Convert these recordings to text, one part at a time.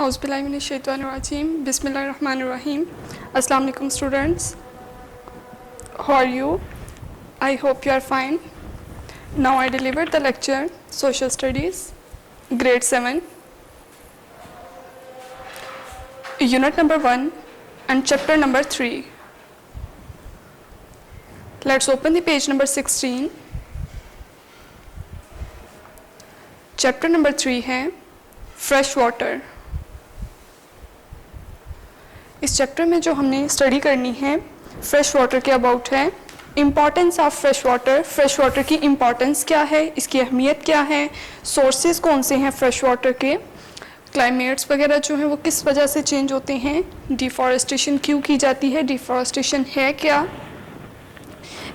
Auzubillahiminash-shaytanir-rajeem. Bismillahir-rahmanir-rahim. Assalamu alaikum students. How are you? I hope you are fine. Now I delivered the lecture Social Studies, Grade 7, Unit number 1 and Chapter number 3. Let's open the page number 16. Chapter number 3 है fresh water. इस chapter में जो हमने study करनी है fresh water के about है. Importance of fresh water की इम्पॉर्टेंस क्या है, इसकी अहमियत क्या है, सोर्सेज कौन से हैं फ्रेश वाटर के, क्लाइमेट्स वगैरह जो हैं वो किस वजह से चेंज होते हैं, डिफॉरेस्टेशन क्यों की जाती है, डिफॉरेस्टेशन है क्या.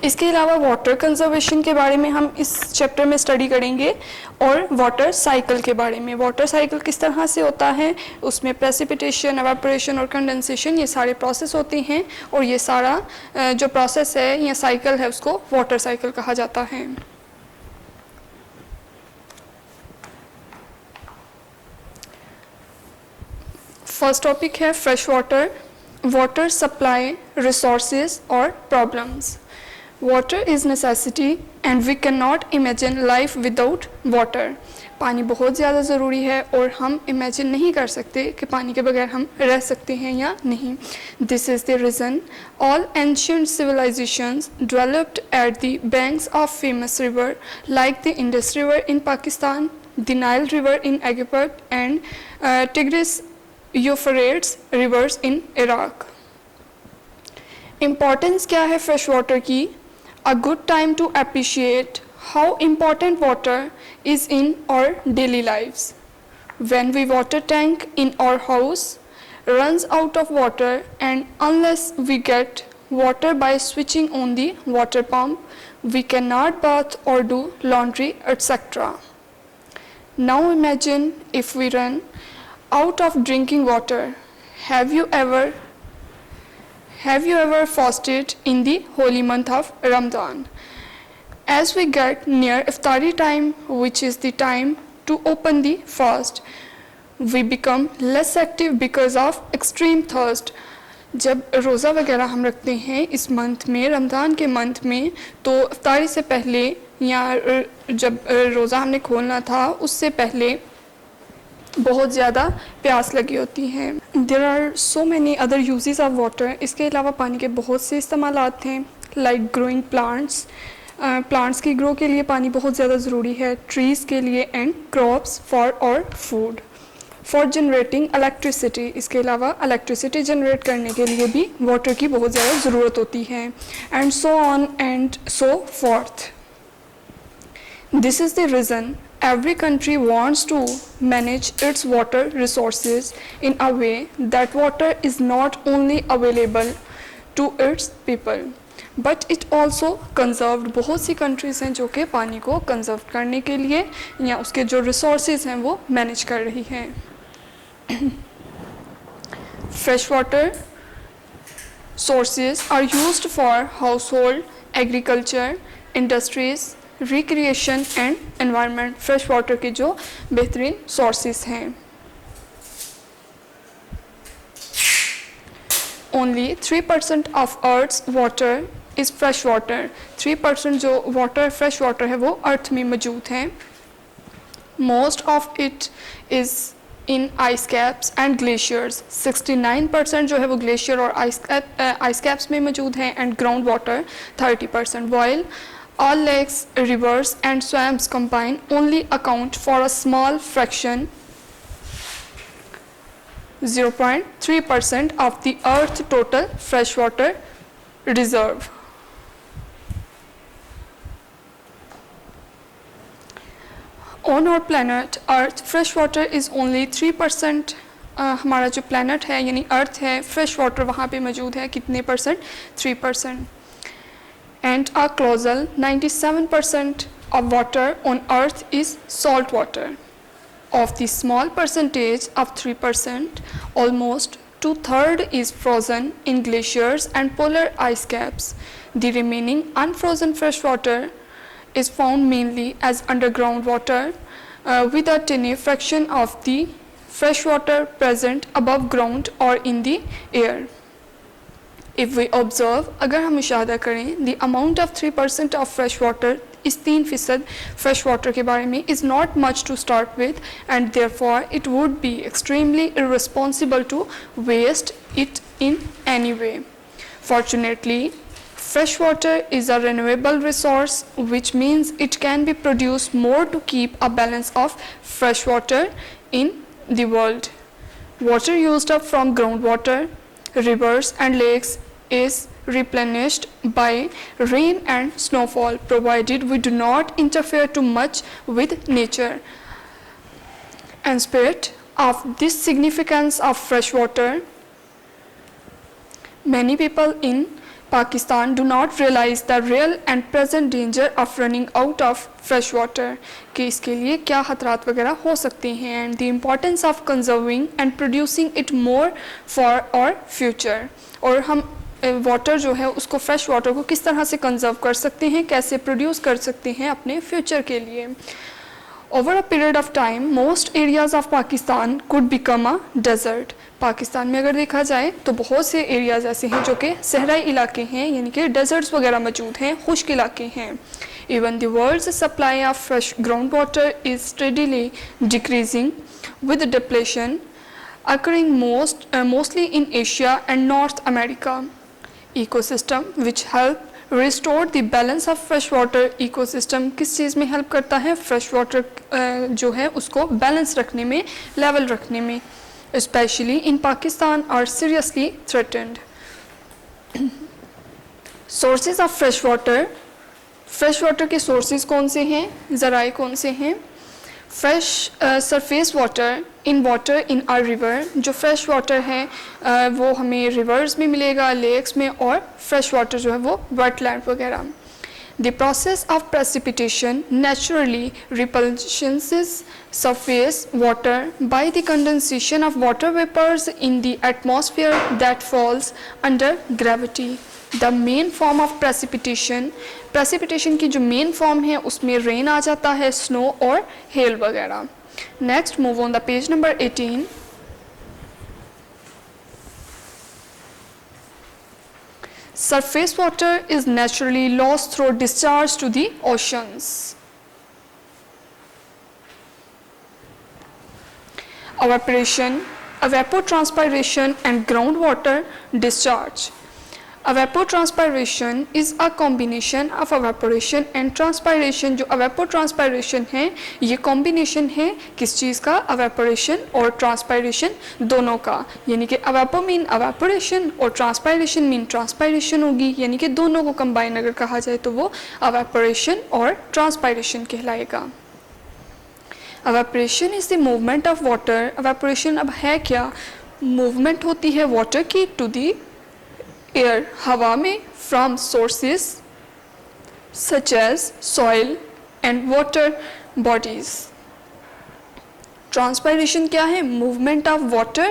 इसके अलावा वाटर कंजर्वेशन के बारे में हम इस चैप्टर में स्टडी करेंगे और वाटर साइकिल के बारे में. वाटर साइकिल किस तरह से होता है, उसमें प्रेसिपिटेशन, एवापोरेशन और कंडेंसेशन ये सारे प्रोसेस होते हैं और ये सारा जो प्रोसेस है या साइकिल है उसको वाटर साइकिल कहा जाता है. फर्स्ट टॉपिक है फ्रेश वाटर सप्लाई, रिसोर्सेज और problems. Water is necessity and we cannot imagine life without water. पानी बहुत ज़्यादा ज़रूरी है और हम इमेजिन नहीं कर सकते कि पानी के बगैर हम रह सकते हैं या नहीं. This is the reason all ancient civilizations developed at the banks of famous river like the Indus River in Pakistan, the Nile River in Egypt and Tigris Euphrates rivers in Iraq. Importance क्या है fresh water की? A good time to appreciate how important water is in our daily lives. When the water tank in our house runs out of water and unless we get water by switching on the water pump, we cannot bath or do laundry, etc. Now imagine if we run out of drinking water. Have you ever fasted in the holy month of Ramadan? As we get near Iftari time, which is the time to open the fast, we become less active because of extreme thirst. जब रोज़ा वगैरह हम रखते हैं इस month में, रमज़ान के month में, तो इफ्तारी से पहले या जब रोज़ा हमने खोलना था उससे पहले बहुत ज़्यादा प्यास लगी होती है. There are so many other uses of water. इसके अलावा पानी के बहुत से इस्तेमालात हैं लाइक ग्रोइंग प्लांट्स की ग्रो के लिए पानी बहुत ज़्यादा ज़रूरी है, ट्रीज़ के लिए एंड क्रॉप्स फॉर और फूड, फॉर जनरेटिंग इलेक्ट्रिसिटी. इसके अलावा इलेक्ट्रिसिटी जनरेट करने के लिए भी वाटर की बहुत ज़्यादा ज़रूरत होती है and so on and so fourth. This is the reason every country wants to manage its water resources in a way that water is not only available to its people but it also conserved. बहुत सी countries हैं जो कि पानी को conserve करने के लिए या उसके जो resources हैं वो manage कर रही हैं. Fresh water sources are used for household, agriculture, industries, recreation and environment. Fresh water के जो बेहतरीन सोर्सेस हैं. Only 3% of earth's water is fresh water. 3% जो वाटर फ्रेश वाटर है वो अर्थ में मौजूद है. Most of it is in ice caps and glaciers. 69% जो है वो ग्लेशियर और आइस कैप्स में मौजूद है and ground water 30%. While all lakes, rivers and swamps combined only account for a small fraction, 0.3% of the Earth's total freshwater reserve. On our planet Earth, fresh water is only 3%. हमारा जो planet है यानी Earth है, fresh water वहाँ पे मौजूद है कितने percent? 3%. And a colossal 97% of water on earth is salt water. Of the small percentage of 3%, almost 2/3 is frozen in glaciers and polar ice caps. The remaining unfrozen fresh water is found mainly as underground water with a tiny fraction of the fresh water present above ground or in the air. If we observe, अगर हम मुशाहदा करें, the amount of 3% of fresh water, इस 3% fresh water के बारे में is not much to start with, and therefore it would be extremely irresponsible to waste it in any way. Fortunately, fresh water is a renewable resource, which means it can be produced more to keep a balance of fresh water in the world. Water used up from groundwater, rivers and lakes is replenished by rain and snowfall, provided we do not interfere too much with nature. In spite of this significance of fresh water, many people in Pakistan do not realize the real and present danger of running out of fresh water, कि इसके लिए क्या खतरात वगैरह हो सकते हैं, and the importance of conserving and producing it more for our future. और हम वाटर जो है उसको फ्रेश वाटर को किस तरह से कंजर्व कर सकते हैं, कैसे प्रोड्यूस कर सकते हैं अपने फ्यूचर के लिए. Over a period of time most areas of Pakistan could become a desert. Pakistan में अगर देखा जाए तो बहुत से एरियाज ऐसे हैं जो कि सहराई इलाके हैं, यानी कि डेजर्ट्स वगैरह मौजूद हैं, खुश्क इलाके हैं. Even the world's supply of fresh ground water is steadily decreasing with depletion occurring mostly in Asia and North America. Ecosystem which help restore the balance of fresh water. ecosystem किस चीज़ में help करता है, fresh water जो है उसको balance रखने में, level रखने में. especially in Pakistan are seriously threatened. sources of fresh water. Fresh water के सोर्सेज कौन से हैं, ज़राए कौन से हैं. Fresh surface water in water in are river. जो फ्रेश वाटर है वो हमें रिवर्स में मिलेगा, लेक्स में, और फ्रेश वाटर जो है वो वेटलैंड वगैरह. The process of precipitation naturally repulsions surface water by the condensation of water vapors in the atmosphere that falls under gravity. The main form of precipitation, precipitation की जो main form है उसमें rain आ जाता है, snow और hello वगैरह. Next move on the page number 18. Surface water is naturally lost through discharge to the oceans. Evaporation, evapotranspiration and groundwater discharge. Evapotranspiration is a combination of evaporation and transpiration. जो evapotranspiration है ये combination है किस चीज़ का, evaporation और transpiration दोनों का. यानी कि evapo mean evaporation और transpiration mean transpiration होगी, यानी कि दोनों को combine अगर कहा जाए तो वो evaporation और transpiration कहलाएगा. Evaporation is the movement of water. Evaporation अब है क्या, movement होती है water की to the air, हवा में, from sources such as soil and water bodies. Transpiration क्या है, movement of water.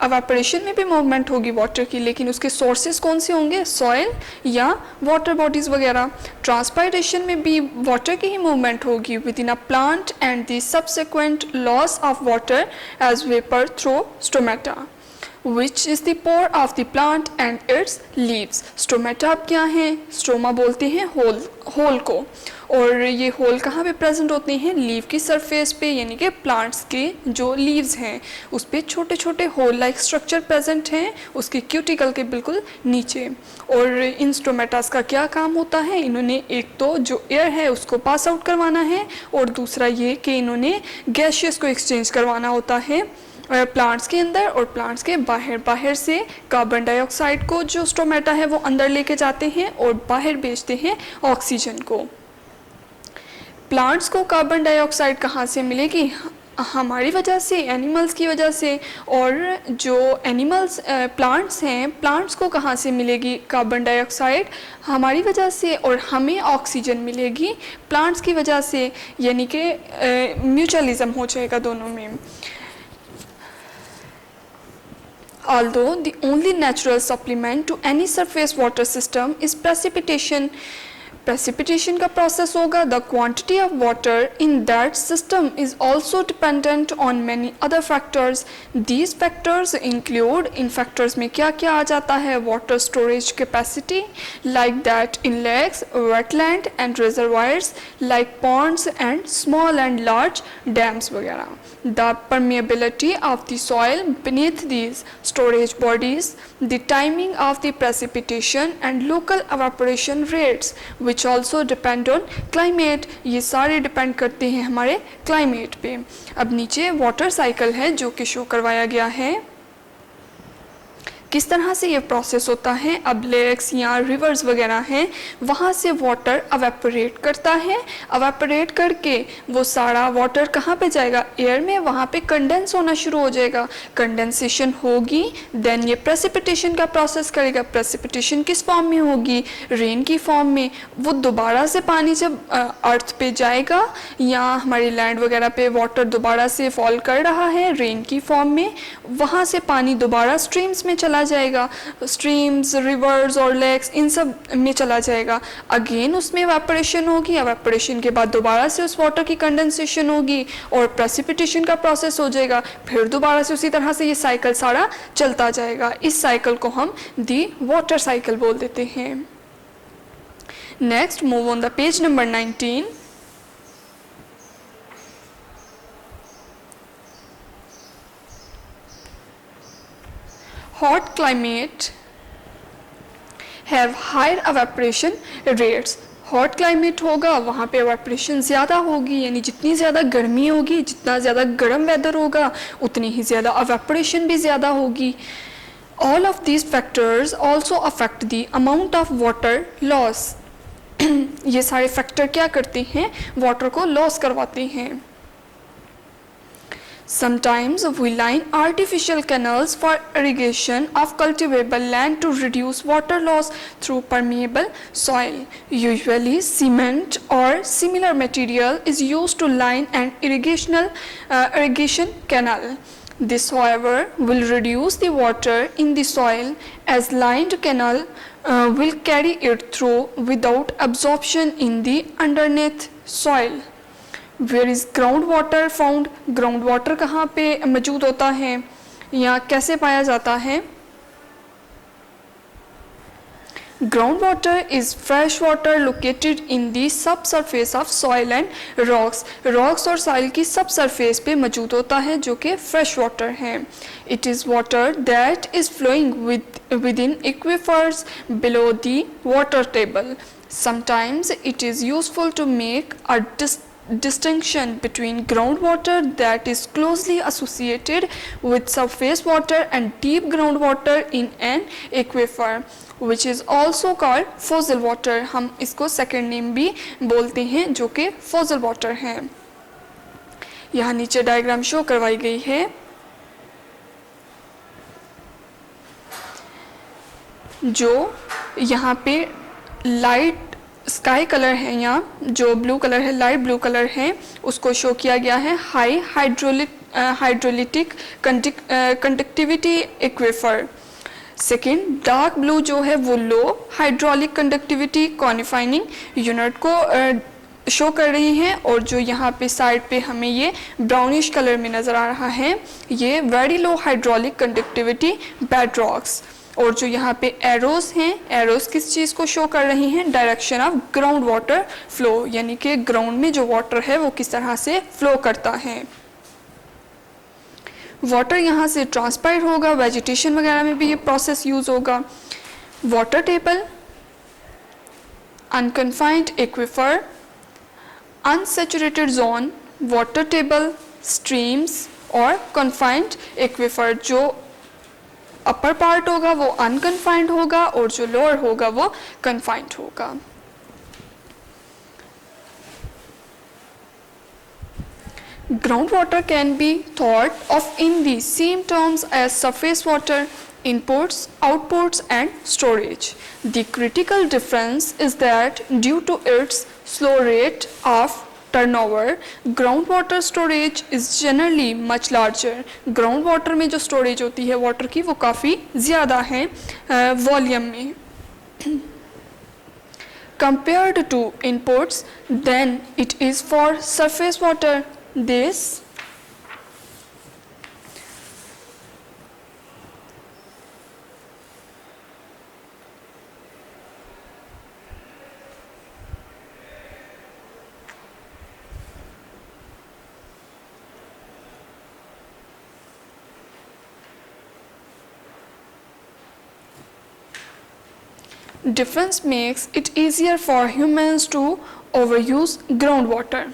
evaporation में भी movement होगी water की, लेकिन उसके sources कौन से होंगे, soil या water bodies वगैरह. Transpiration में भी water की ही movement होगी within a plant and the subsequent loss of water as vapor through stomata, which is the pore of the plant and its leaves. Stomata अब क्या है, स्टोमा बोलते हैं होल को, और ये होल कहाँ पे प्रेजेंट होते हैं, लीव की सरफेस पे, यानी कि प्लांट्स के जो लीव्स हैं उस पे छोटे छोटे होल लाइक स्ट्रक्चर प्रेजेंट हैं उसके क्यूटिकल के बिल्कुल नीचे. और इन स्टोमेटास का क्या काम होता है, इन्होंने एक तो जो एयर है उसको पास आउट करवाना है, और दूसरा ये कि इन्होंने गैशियस को एक्सचेंज करवाना होता है प्लांट्स के अंदर और प्लांट्स के बाहर. बाहर से कार्बन डाइऑक्साइड को जो स्टोमेटा है वो अंदर लेके जाते हैं और बाहर भेजते हैं ऑक्सीजन को. प्लांट्स को कार्बन डाइऑक्साइड कहाँ से मिलेगी, हमारी वजह से, एनिमल्स की वजह से. और जो एनिमल्स प्लांट्स हैं, प्लांट्स को कहाँ से मिलेगी कार्बन डाइऑक्साइड, हमारी वजह से, और हमें ऑक्सीजन मिलेगी प्लांट्स की वजह से, यानी कि म्यूचुअलिज्म हो जाएगा दोनों में. Although the only natural supplement to any surface water system is precipitation, precipitation का process होगा, the quantity of water in that system is also dependent on many other factors. These factors include, in factors में क्या क्या आ जाता है, water storage capacity like that in lakes, wetland and reservoirs like ponds and small and large dams वगैरह. The permeability of the soil beneath these storage bodies, the timing of the precipitation and local evaporation rates which also depend on climate. ये सारे depend करते हैं हमारे climate पे. अब नीचे water cycle है जो कि शो करवाया गया है. किस तरह से ये प्रोसेस होता है. अब लेक्स या रिवर्स वगैरह हैं, वहाँ से वाटर अवेपोरेट करता है, अवेपोरेट करके वो सारा वाटर कहाँ पे जाएगा, एयर में, वहाँ पे कंडेंस होना शुरू हो जाएगा. कंडेंसेशन होगी, देन ये प्रेसिपिटेशन का प्रोसेस करेगा. प्रेसिपिटेशन किस फॉर्म में होगी, रेन की फॉर्म में. वो दोबारा से पानी जब अर्थ पे जाएगा या हमारी लैंड वगैरह पे वाटर दोबारा से फॉल कर रहा है रेन की फॉर्म में, वहाँ से पानी दोबारा स्ट्रीम्स में चला जाएगा, स्ट्रीम्स, रिवर्स और लेक्स इन सब में चला जाएगा. अगेन उसमें एवापोरेशन होगी, एवापोरेशन के बाद दोबारा से उस वाटर की कंडेंसेशन होगी और प्रेसिपिटेशन का प्रोसेस हो जाएगा. फिर दोबारा से उसी तरह से ये साइकिल सारा चलता जाएगा. इस साइकिल को हम दी वाटर साइकिल बोल देते हैं. Next move on the page number 19. Hot climate have higher evaporation rates. Hot climate होगा वहाँ पे evaporation ज़्यादा होगी, यानी जितनी ज़्यादा गर्मी होगी, जितना ज़्यादा गर्म वेदर होगा, उतनी ही ज़्यादा evaporation भी ज़्यादा होगी. All of these factors also affect the amount of water loss. ये सारे फैक्टर क्या करते हैं, वाटर को लॉस करवाते हैं. Sometimes we line artificial canals for irrigation of cultivable land to reduce water loss through permeable soil. Usually cement or similar material is used to line an irrigation canal. This however will reduce the water in the soil as lined canal will carry it through without absorption in the underneath soil. Where is ground water found? Ground water कहाँ पे मौजूद होता है या कैसे पाया जाता है. Ground water is fresh water located in the subsurface of soil and rocks. Rocks और सॉइल की सब सरफेस पे मौजूद होता है जो कि फ्रेश वाटर है. It is water that is flowing within aquifers below the water table. Sometimes it is useful to make a distinction between groundwater that is closely associated with surface water and deep groundwater in an aquifer, which is also called fossil water. हम इसको second name भी बोलते हैं जो कि fossil water है. यहाँ नीचे डायग्राम शो करवाई गई है. जो यहाँ पे लाइट स्काई कलर है या जो ब्लू कलर है, लाइट ब्लू कलर है, उसको शो किया गया है high hydrolytic conductivity aquifer. Second dark blue जो है वो लो हाइड्रोलिक कंडक्टिविटी कॉनिफाइनिंग यूनिट को शो कर रही है. और जो यहाँ पे साइड पे हमें ये ब्राउनिश कलर में नज़र आ रहा है, ये very low hydraulic conductivity bed rocks. और जो यहाँ पे एरोस हैं, एरोस किस चीज़ को शो कर रही हैं, direction of ground water flow, यानी कि ग्राउंड में जो वाटर है वो किस तरह से फ्लो करता है. वाटर यहाँ से ट्रांसपायर होगा, वेजिटेशन वगैरह में भी ये प्रोसेस यूज होगा. Water table, unconfined aquifer, unsaturated zone, water table, streams और कन्फाइंड एक्वीफर. जो अपर पार्ट होगा वो अनकन्फाइंड होगा और जो लोअर होगा वो कन्फाइंड होगा. Ground water can be thought of in the same terms as surface water, inputs, outputs and storage. The critical difference is that due to its slow rate of turnover, groundwater storage is generally much larger. Groundwater में जो storage होती है water की वो काफ़ी ज़्यादा है volume में. compared to inputs than it is for surface water. This difference makes it easier for humans to overuse groundwater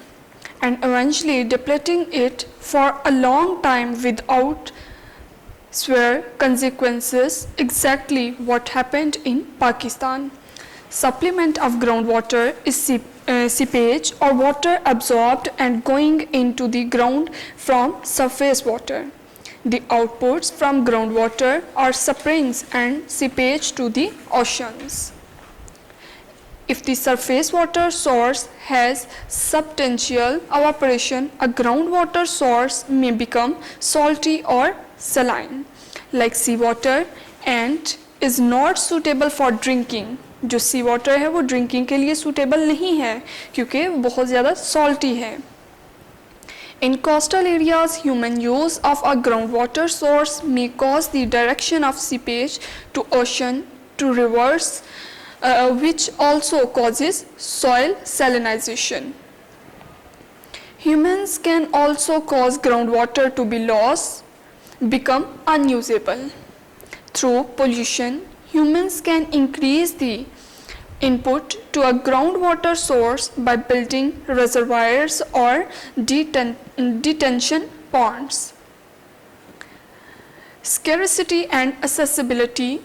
and eventually depleting it for a long time without severe consequences, exactly what happened in Pakistan. Supplement of groundwater is seepage or water absorbed and going into the ground from surface water. The outputs from groundwater are springs and seepage to the oceans. If the surface water source has substantial evaporation, a groundwater source may become salty or saline, like seawater, and is not suitable for drinking. जो सी water है वो drinking के लिए suitable नहीं है क्योंकि बहुत ज़्यादा सॉल्टी है. In coastal areas, human use of a groundwater source may cause the direction of seepage to ocean to reverse, which also causes soil salinization. Humans can also cause groundwater to be lost, become unusable. Through pollution, humans can increase the input to a groundwater source by building reservoirs or detention ponds. Scarcity and accessibility.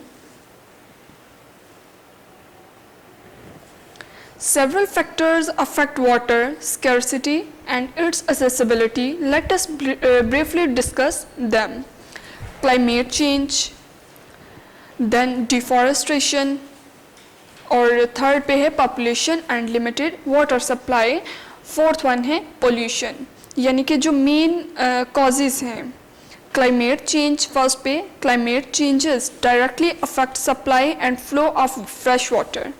Several factors affect water scarcity and its accessibility. Let us briefly discuss them. Climate change, then deforestation, और third पे है population and limited water supply. Fourth one है pollution. यानी कि जो main causes हैं climate change. First पे climate changes directly affect supply and flow of fresh water.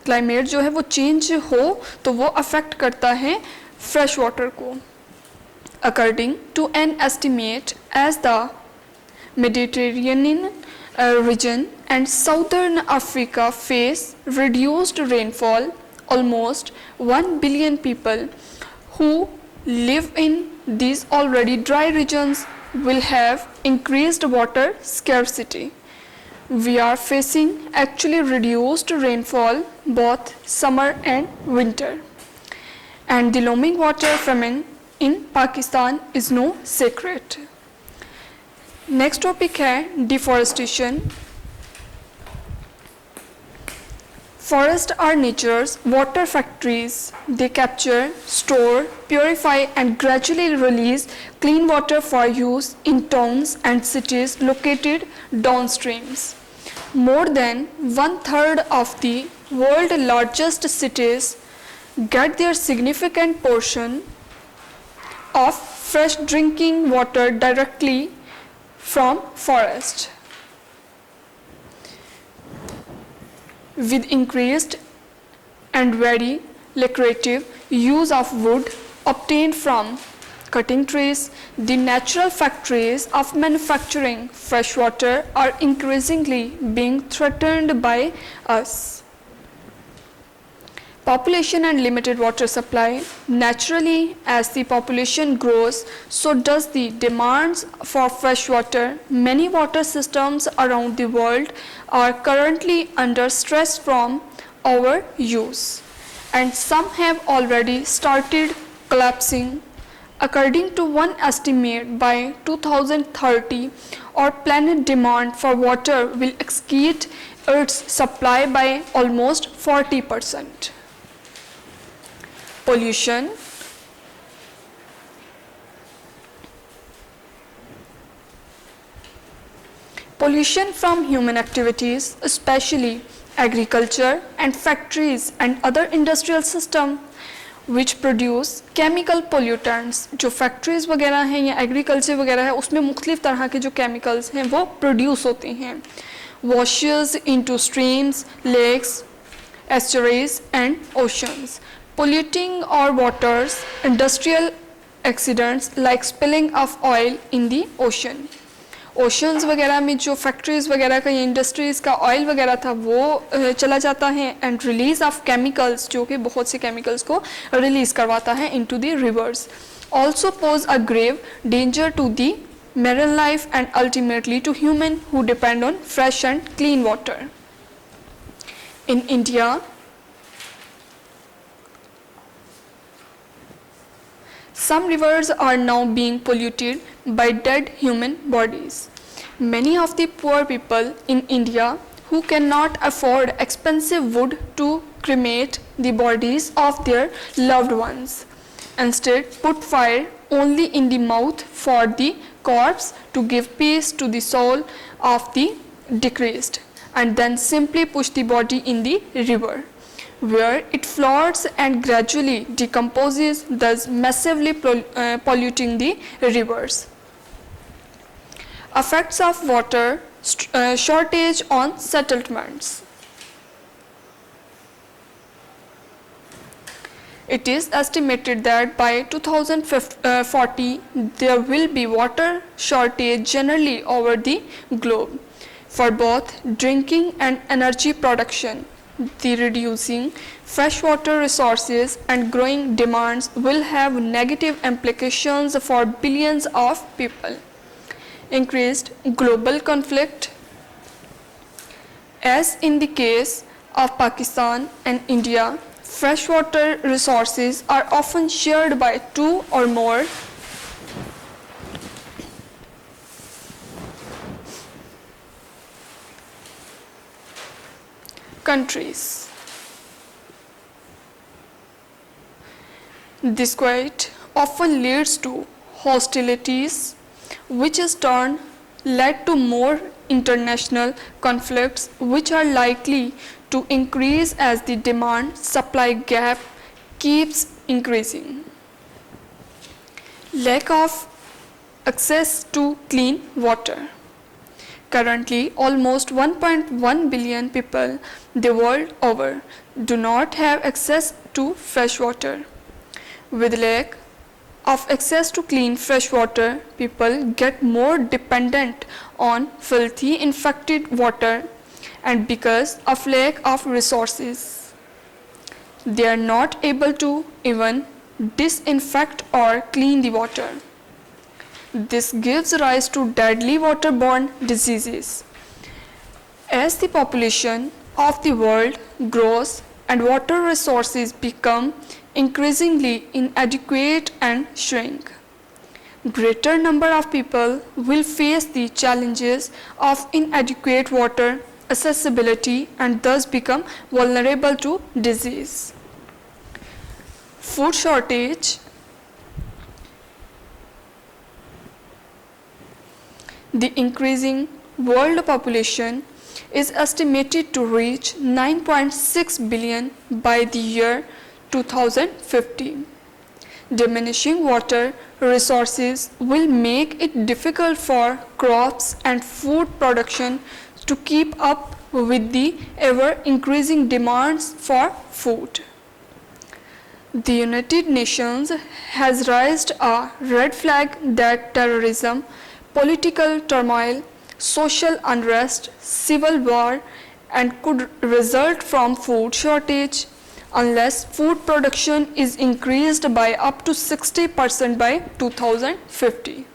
Climate जो है वो चेंज हो तो वो अफेक्ट करता है फ्रेश वाटर को. According to an estimate as the Mediterranean region and southern Africa face reduced rainfall, almost 1 billion people who live in these already dry regions will have increased water scarcity. We are facing actually reduced rainfall both summer and winter, and the looming water famine in Pakistan is no secret. Next topic है deforestation. Forests are nature's water factories. They capture, store, purify and gradually release clean water for use in towns and cities located downstreams. More than 1/3 of the world's largest cities get their significant portion of fresh drinking water directly from forest. With increased and very lucrative use of wood obtained from cutting trees, the natural factories of manufacturing fresh water are increasingly being threatened by us. Population and limited water supply. Naturally, as the population grows, so does the demands for fresh water. Many water systems around the world are currently under stress from overuse, and some have already started collapsing. According to one estimate, by 2030, our planet demand for water will exceed its supply by almost 40%. Pollution. Pollution from human activities, especially agriculture and factories and other industrial systems which produce chemical pollutants. जो factories वगैरह हैं या agriculture वगैरह है उसमें मुख्तलिफ तरह के जो chemicals हैं वो produce होते हैं. Washes into streams, lakes, estuaries and oceans. Polluting our waters, industrial accidents like spilling of oil in the ocean. Oceans वगैरह में जो फैक्ट्रीज़ वगैरह का या इंडस्ट्रीज़ का ऑयल वगैरह था वो चला जाता है एंड रिलीज़ ऑफ केमिकल्स जो कि बहुत से केमिकल्स को रिलीज़ करवाता है into the reverse also pose a grave danger to the marine life and ultimately to humans who depend on fresh and clean water. In India, some rivers are now being polluted by dead human bodies. Many of the poor people in India who cannot afford expensive wood to cremate the bodies of their loved ones instead put fire only in the mouth for the corpse to give peace to the soul of the deceased and then simply push the body in the river where it floats and gradually decomposes, thus massively polluting the rivers. Effects of water shortage on settlements. It is estimated that by 2040 there will be water shortage generally over the globe for both drinking and energy production. The reducing freshwater resources and growing demands will have negative implications for billions of people. Increased global conflict. As in the case of Pakistan and India, freshwater resources are often shared by two or more countries. This quite often leads to hostilities, which is turn led to more international conflicts, which are likely to increase as the demand-supply gap keeps increasing. Lack of access to clean water. Currently, almost 1.1 billion people the world over do not have access to fresh water. With lack of access to clean fresh water, people get more dependent on filthy infected water, and because of lack of resources, they are not able to even disinfect or clean the water. This gives rise to deadly waterborne diseases. As the population of the world grows and water resources become increasingly inadequate and shrink, greater number of people will face the challenges of inadequate water accessibility and thus become vulnerable to disease. Food shortage. The increasing world population is estimated to reach 9.6 billion by the year 2050. Diminishing water resources will make it difficult for crops and food production to keep up with the ever-increasing demands for food. The United Nations has raised a red flag that terrorism, political turmoil, social unrest, civil war, and could result from food shortage unless food production is increased by up to 60% by 2050.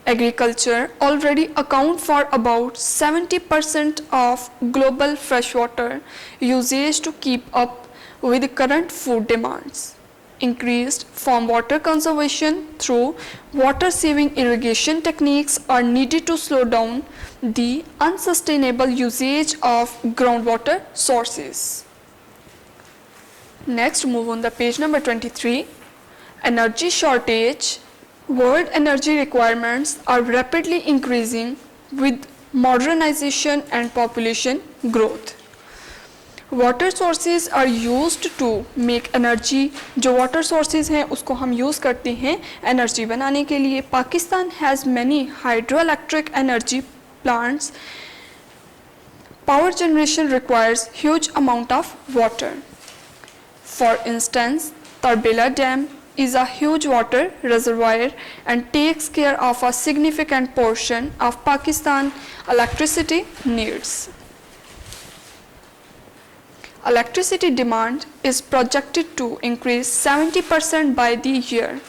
Agriculture already account for about 70% of global freshwater usage to keep up with current food demands. Increased farm water conservation through water-saving irrigation techniques are needed to slow down the unsustainable usage of groundwater sources. Next, move on the page number 23. Energy shortage. World energy requirements are rapidly increasing with modernization and population growth. Water sources are used to make energy. जो water sources हैं उसको हम use करते हैं energy बनाने के लिए. Pakistan has many hydroelectric energy plants power generation requires huge amount of water. For instance, Tarbela Dam is a huge water reservoir and takes care of a significant portion of Pakistan electricity needs. Electricity demand is projected to increase 70% by the year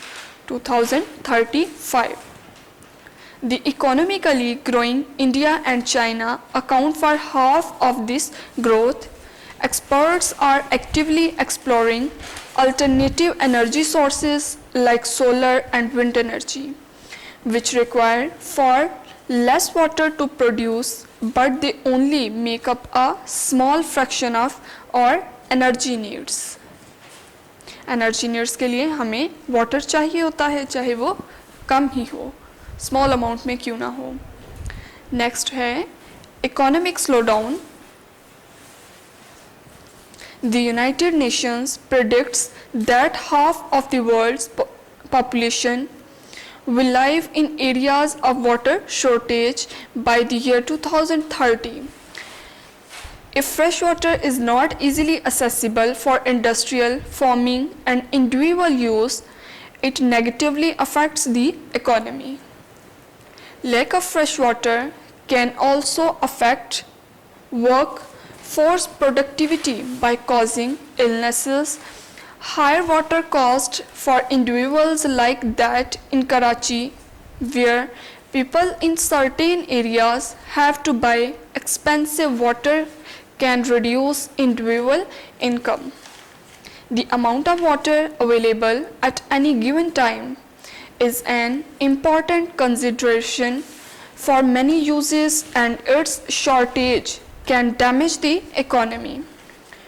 2035. The economically growing India and China account for half of this growth. Experts are actively exploring alternative energy sources like solar and wind energy, which require far less water to produce, but they only make up a small fraction of our energy needs. Energy needs के लिए हमें water चाहिए होता है, चाहे वो कम ही हो, small amount में क्यों ना हो. नेक्स्ट है economic slowdown. The United Nations predicts that half of the world's population will live in areas of water shortage by the year 2030. If fresh water is not easily accessible for industrial, farming and individual use, it negatively affects the economy. Lack of fresh water can also affect workforce productivity by causing illnesses. Higher water cost for individuals like that in Karachi, where people in certain areas have to buy expensive water, can reduce individual income. The amount of water available at any given time is an important consideration for many uses, and its shortage can damage the economy.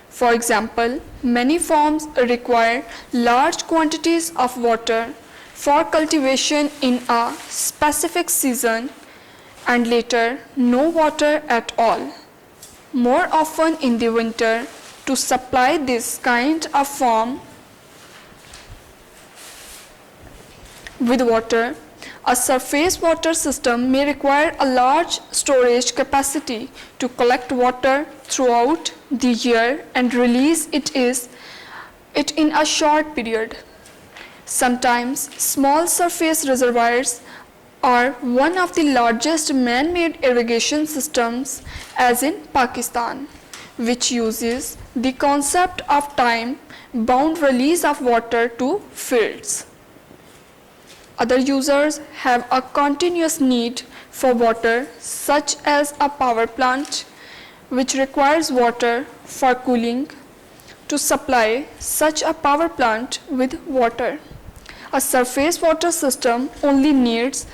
For example, many farms require large quantities of water for cultivation in a specific season and later no water at all. More often in the winter, to supply this kind of farm with water, a surface water system may require a large storage capacity to collect water throughout the year and release it in a short period. Sometimes small surface reservoirs are one of the largest man-made irrigation systems, as in Pakistan, which uses the concept of time-bound release of water to fields. Other users have a continuous need for water, such as a power plant, which requires water for cooling. To supply such a power plant with water, a surface water system only needs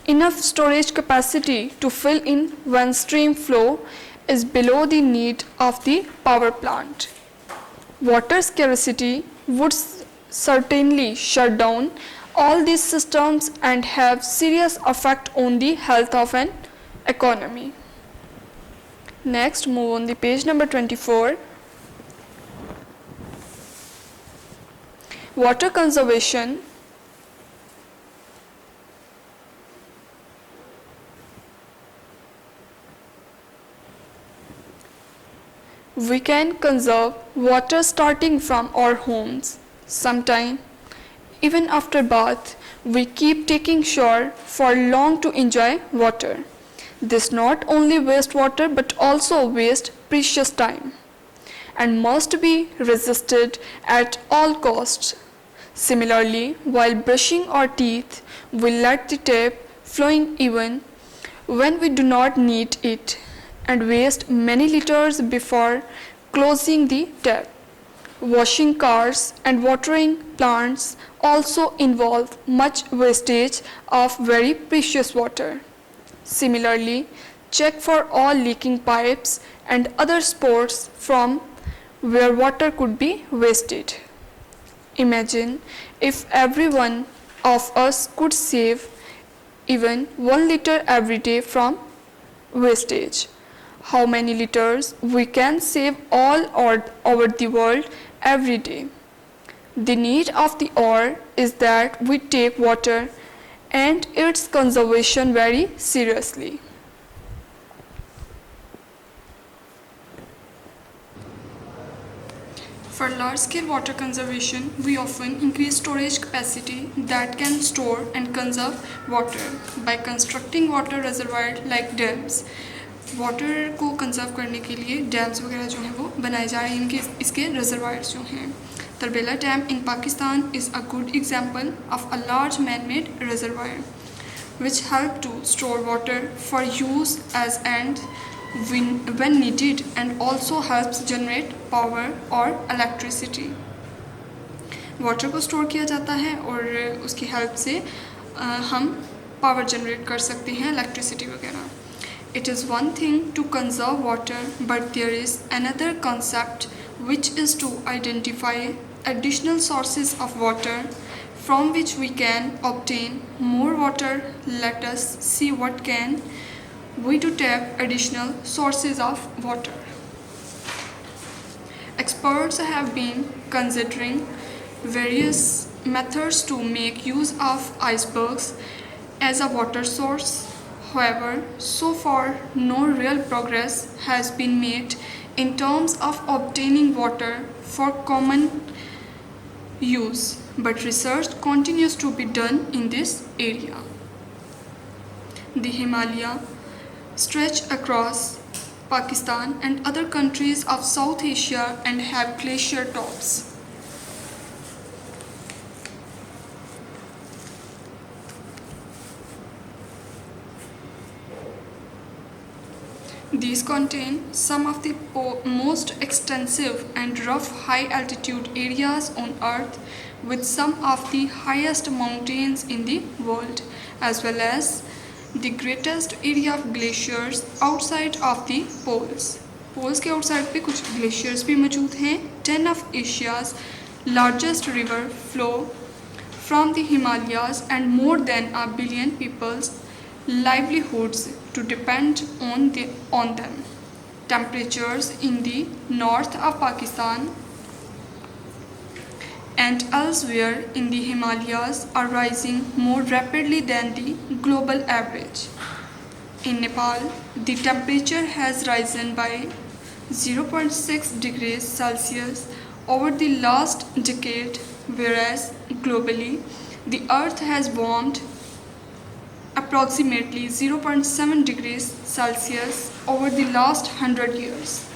enough storage capacity to fill in when stream flow is below the need of the power plant. Water scarcity would certainly shut down all these systems and have serious effect on the health of an economy. Next, move on the page number 24. Water conservation. We can conserve water starting from our homes. Sometimes, even after bath, we keep taking shower for long to enjoy water. This not only wastes water but also wastes precious time and must be resisted at all costs. Similarly, while brushing our teeth, we let the tap flowing even when we do not need it and waste many liters before closing the tap. Washing cars and watering plants also involve much wastage of very precious water. Similarly, check for all leaking pipes and other spots from where water could be wasted. Imagine if every one of us could save even 1 liter every day from wastage. How many liters we can save all over the world every day. The need of the hour is that we take water and its conservation very seriously. For large-scale water conservation, we often increase storage capacity that can store and conserve water by constructing water reservoirs like dams. Water को conserve करने के लिए dams वगैरह जो हैं वो बनाए जा रहे हैं, इनके इसके रिजर्वायर्स जो हैं. Tarbela dam in Pakistan is a good example of a large man made reservoir which help to store water for use as and when needed and also helps generate power or electricity. Water को store किया जाता है और उसकी help से हम power generate कर सकते हैं, इलेक्ट्रिसिटी वगैरह. It is one thing to conserve water, but there is another concept which is to identify additional sources of water from which we can obtain more water. Let us see what can we to tap additional sources of water. Experts have been considering various methods to make use of icebergs as a water source. However, so far no real progress has been made in terms of obtaining water for common use, but research continues to be done in this area. The Himalayas stretch across Pakistan and other countries of South Asia and have glacier tops. These contain some of the most extensive and rough high altitude areas on earth, with some of the highest mountains in the world, as well as the greatest area of glaciers outside of the poles. Poles के outside पे कुछ glaciers भी मौजूद हैं. 10 of Asia's largest river flow from the Himalayas, and more than a billion people's livelihoods to depend on them. Temperatures in the north of Pakistan and elsewhere in the Himalayas are rising more rapidly than the global average. In Nepal, the temperature has risen by 0.6 degrees Celsius over the last decade, whereas globally the earth has warmed approximately 0.7 degrees Celsius over the last 100 years.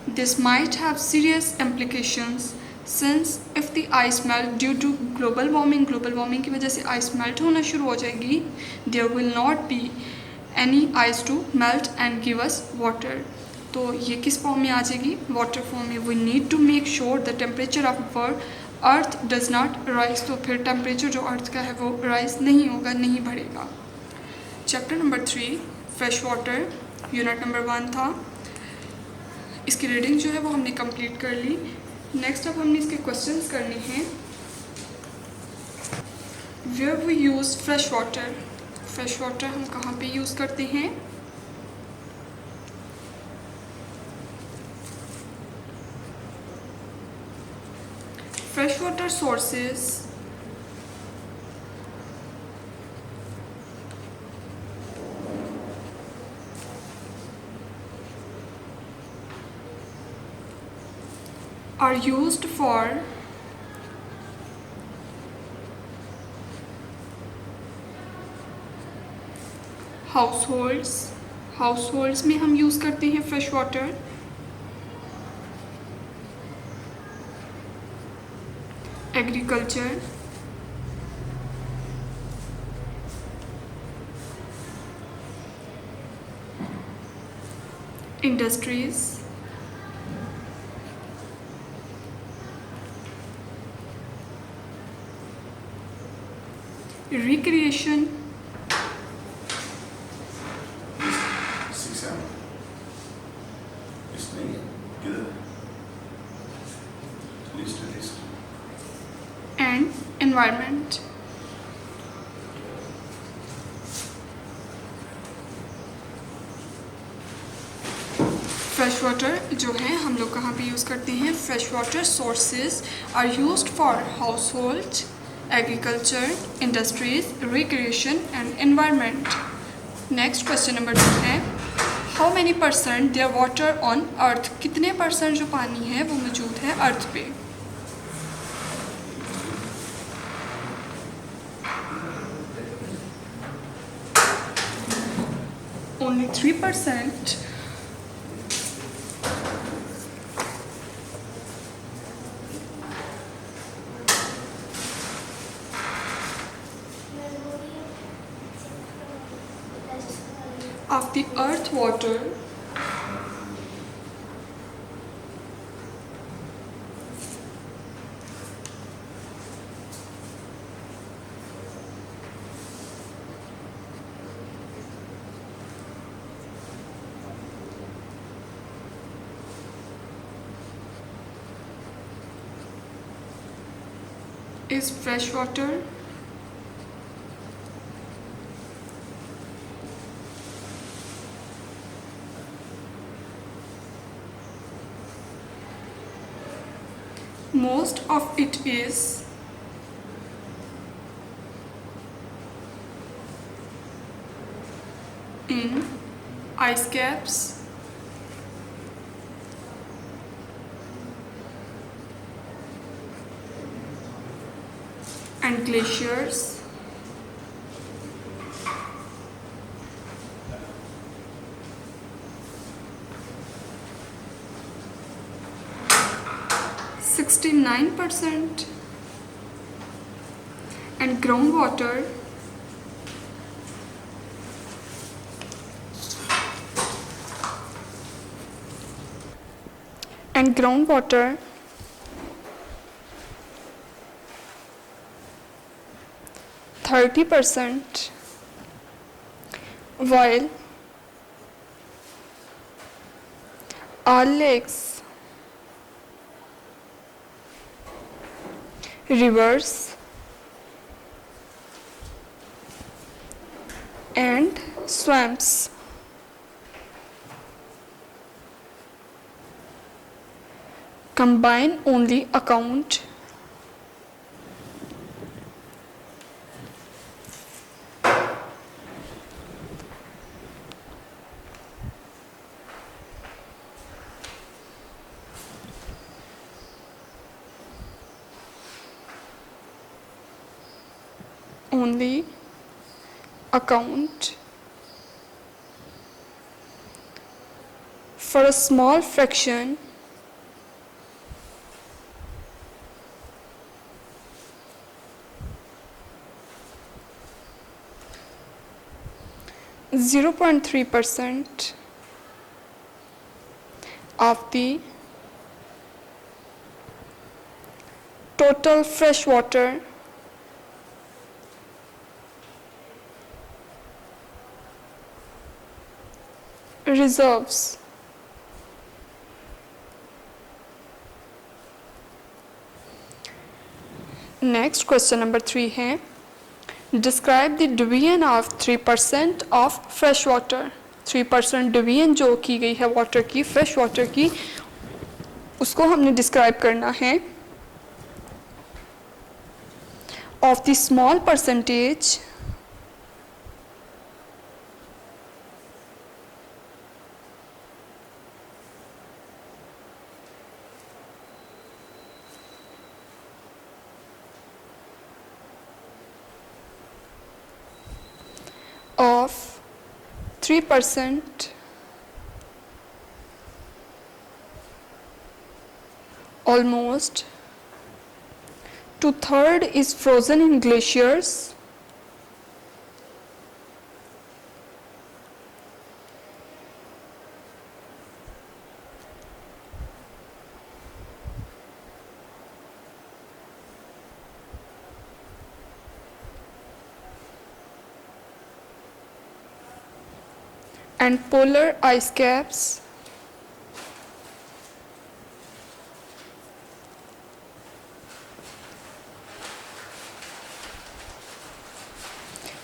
This might have serious implications, since if the ice melt due to global warming की वजह से ice melt होना शुरू हो जाएगी, there will not be any ice to melt and give us water. तो ये किस फॉर्म में आ जाएगी? वाटर फॉर्म में. We need to make sure the temperature of our earth does not rise. तो फिर टेम्परेचर जो अर्थ का है वो राइज नहीं होगा, नहीं बढ़ेगा. Chapter number 3 fresh water, unit number 1 था. इसकी रीडिंग जो है वो हमने कंप्लीट कर ली. नेक्स्ट अब हमने इसके क्वेश्चंस करने हैं. Where we use fresh water. Fresh water हम कहाँ पे यूज़ करते हैं? Fresh water sources are used for households में हम यूज़ करते हैं fresh water. Agriculture, industries, recreation, and environment. Fresh water जो है हम लोग कहाँ पे यूज़ करते हैं? Fresh water sources are used for household, agriculture, industries, recreation and environment. Next question number 2 है, how many % there water on earth. कितने % जो पानी है वो मौजूद है अर्थ पे. only 3%. Of the earth water is fresh water. Most of it is in ice caps, and glaciers. (69%) and groundwater and groundwater 30%, while our lakes, rivers and swamps combine only account only account for a small fraction (0.3%) of the total freshwater reserves. Next question number 3 है, describe the division of 3% of fresh water. 3% division जो की गई है water की, fresh water की, उसको हमने describe करना है. Of the small percentage of 3%, almost 2/3 is frozen in glaciers, and polar ice caps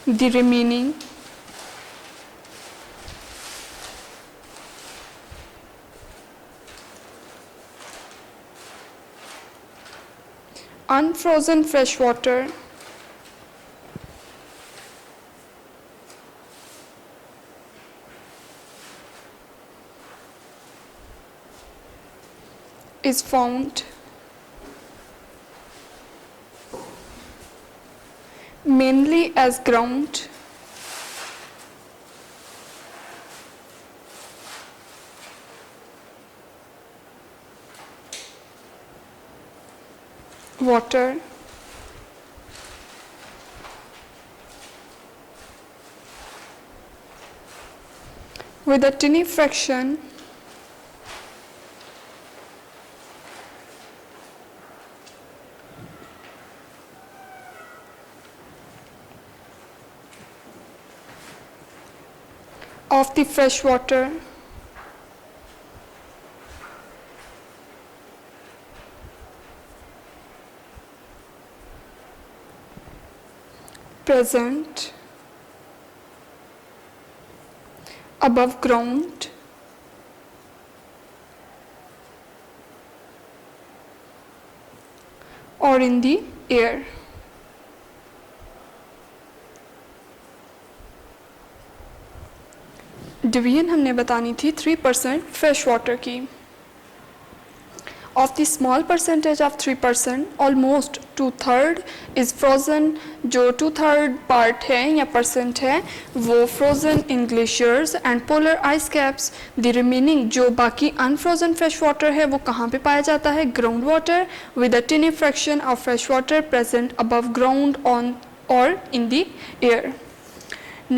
the remaining unfrozen fresh water is found mainly as ground water, with a tiny fraction of the fresh water present above ground or in the air. Division हमने बतानी थी 3% fresh water की. Of the small percentage of 3%, almost 2/3 is frozen. जो 2/3 part है या percent है वो frozen in glaciers and polar ice caps. The remaining जो बाकी unfrozen fresh water है वो कहाँ पे पाया जाता है? Ground water with a tiny fraction of fresh water present above ground on or in the air.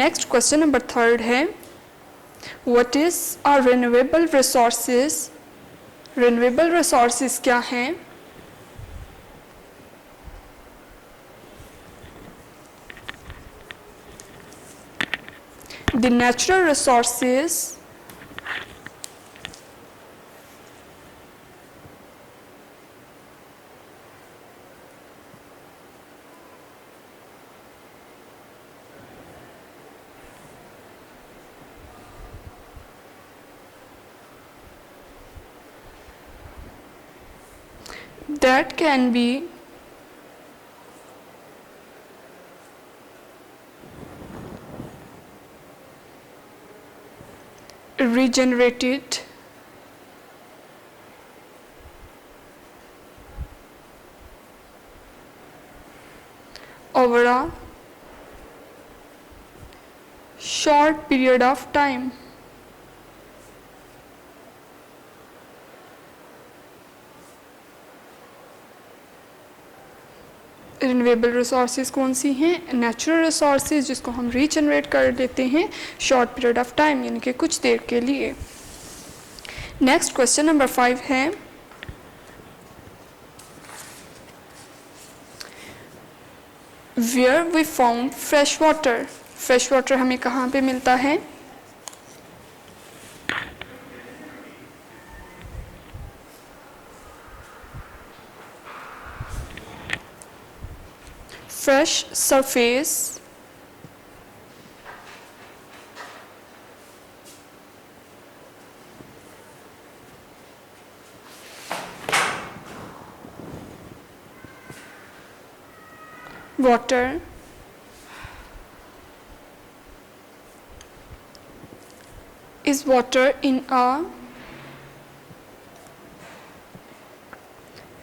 Next question number 3 है What is our renewable resources? Renewable resources क्या हैं? The natural resources that can be regenerated over a short period of time. Renewable resources कौन सी हैं? Natural resources जिसको हम regenerate कर देते हैं शॉर्ट पीरियड ऑफ टाइम यानी कि कुछ देर के लिए. नेक्स्ट क्वेश्चन नंबर 5 है where we found fresh water. Fresh water हमें कहाँ पे मिलता है? fresh surface water is water in a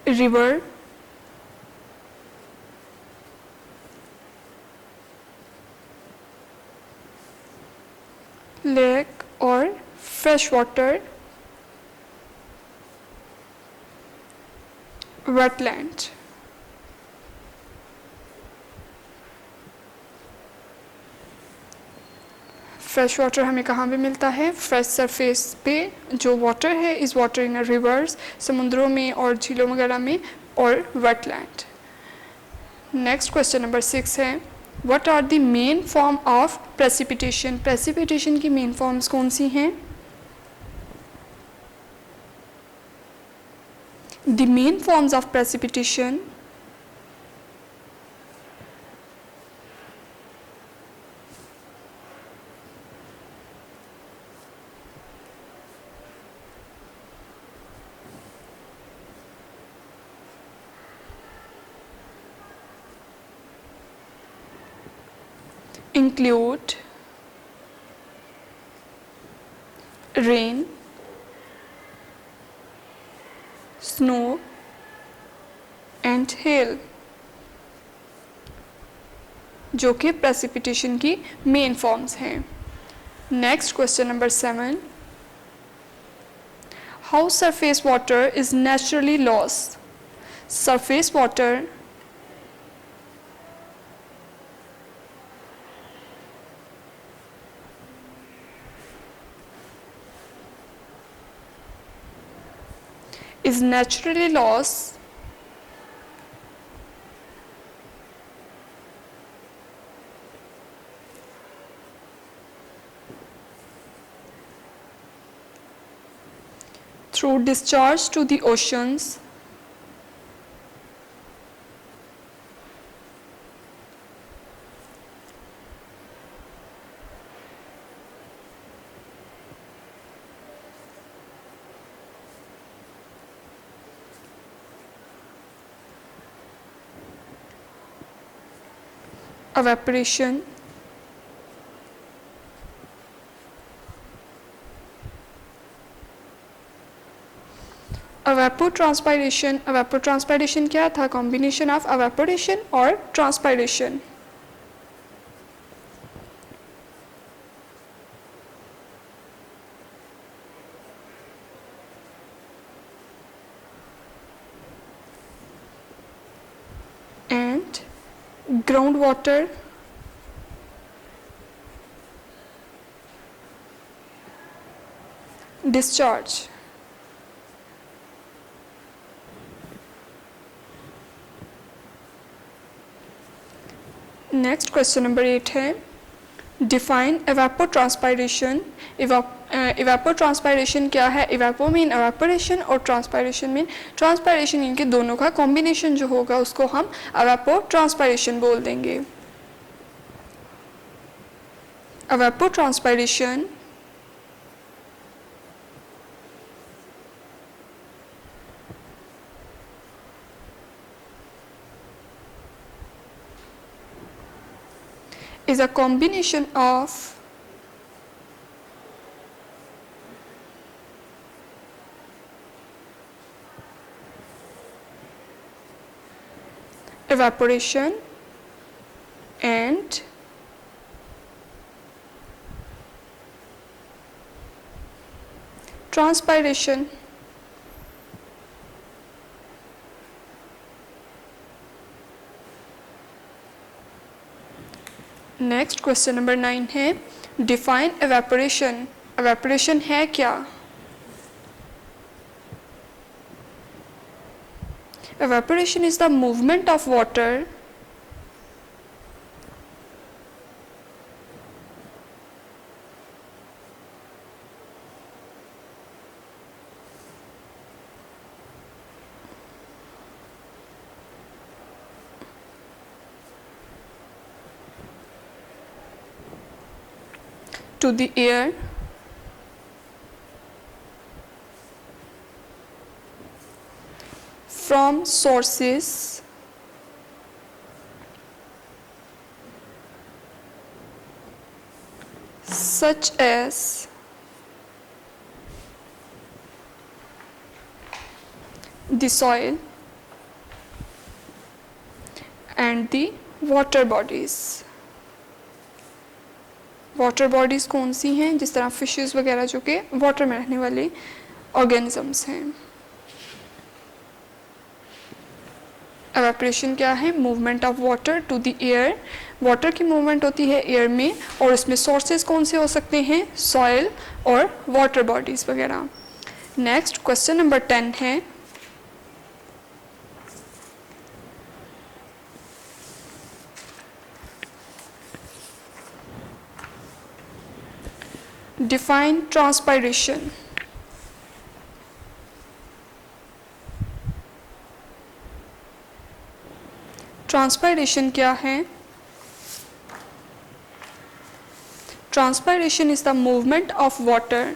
river, lake or freshwater wetland. Fresh water हमें कहाँ पे मिलता है? फ्रेश सरफेस पे जो वाटर है इस वाटर इन रिवर्स समुद्रों में और झीलों वगैरह में और वेटलैंड. नेक्स्ट क्वेश्चन नंबर 6 है what are the main form of precipitation. Precipitation की मेन फॉर्म्स कौन सी हैं? The main forms of precipitation include rain, snow and hail जो कि प्रेसिपिटेशन की मेन फॉर्म्स हैं. Next question number 7 how surface water is naturally lost. surface water, is naturally lost through discharge to the oceans, evaporation, evapotranspiration. Evapotranspiration क्या था? Combination of evaporation और transpiration. And groundwater, discharge. Next question number 8 है define एवापोट्रांसपायरेशन. एवापोट्रांसपायरेशन क्या है? एवापो mean evaporation और transpiration mean transpiration. इनके दोनों का कॉम्बिनेशन जो होगा उसको हम एवापोट्रांसपायरेशन बोल देंगे. एवापोट्रांसपायरेशन is a combination of evaporation and transpiration. Next question number 9 है डिफाइन एवेपोरेशन. एवेपोरेशन है क्या? Evaporation is the movement of water to the air from sources such as the soil and the water bodies. Water bodies कौन सी हैं? जिस तरह fishes वगैरह जो कि वाटर में रहने वाले ऑर्गेनिजम्स हैं. एवेपोरेशन क्या है? Movement of water to the air. Water की मूवमेंट होती है एयर में और इसमें सोर्सेज कौन से हो सकते हैं? सॉइल और वाटर बॉडीज़ वगैरह. नेक्स्ट क्वेश्चन नंबर 10 है define transpiration. ट्रांसपायरेशन क्या है? Transpiration is the movement of water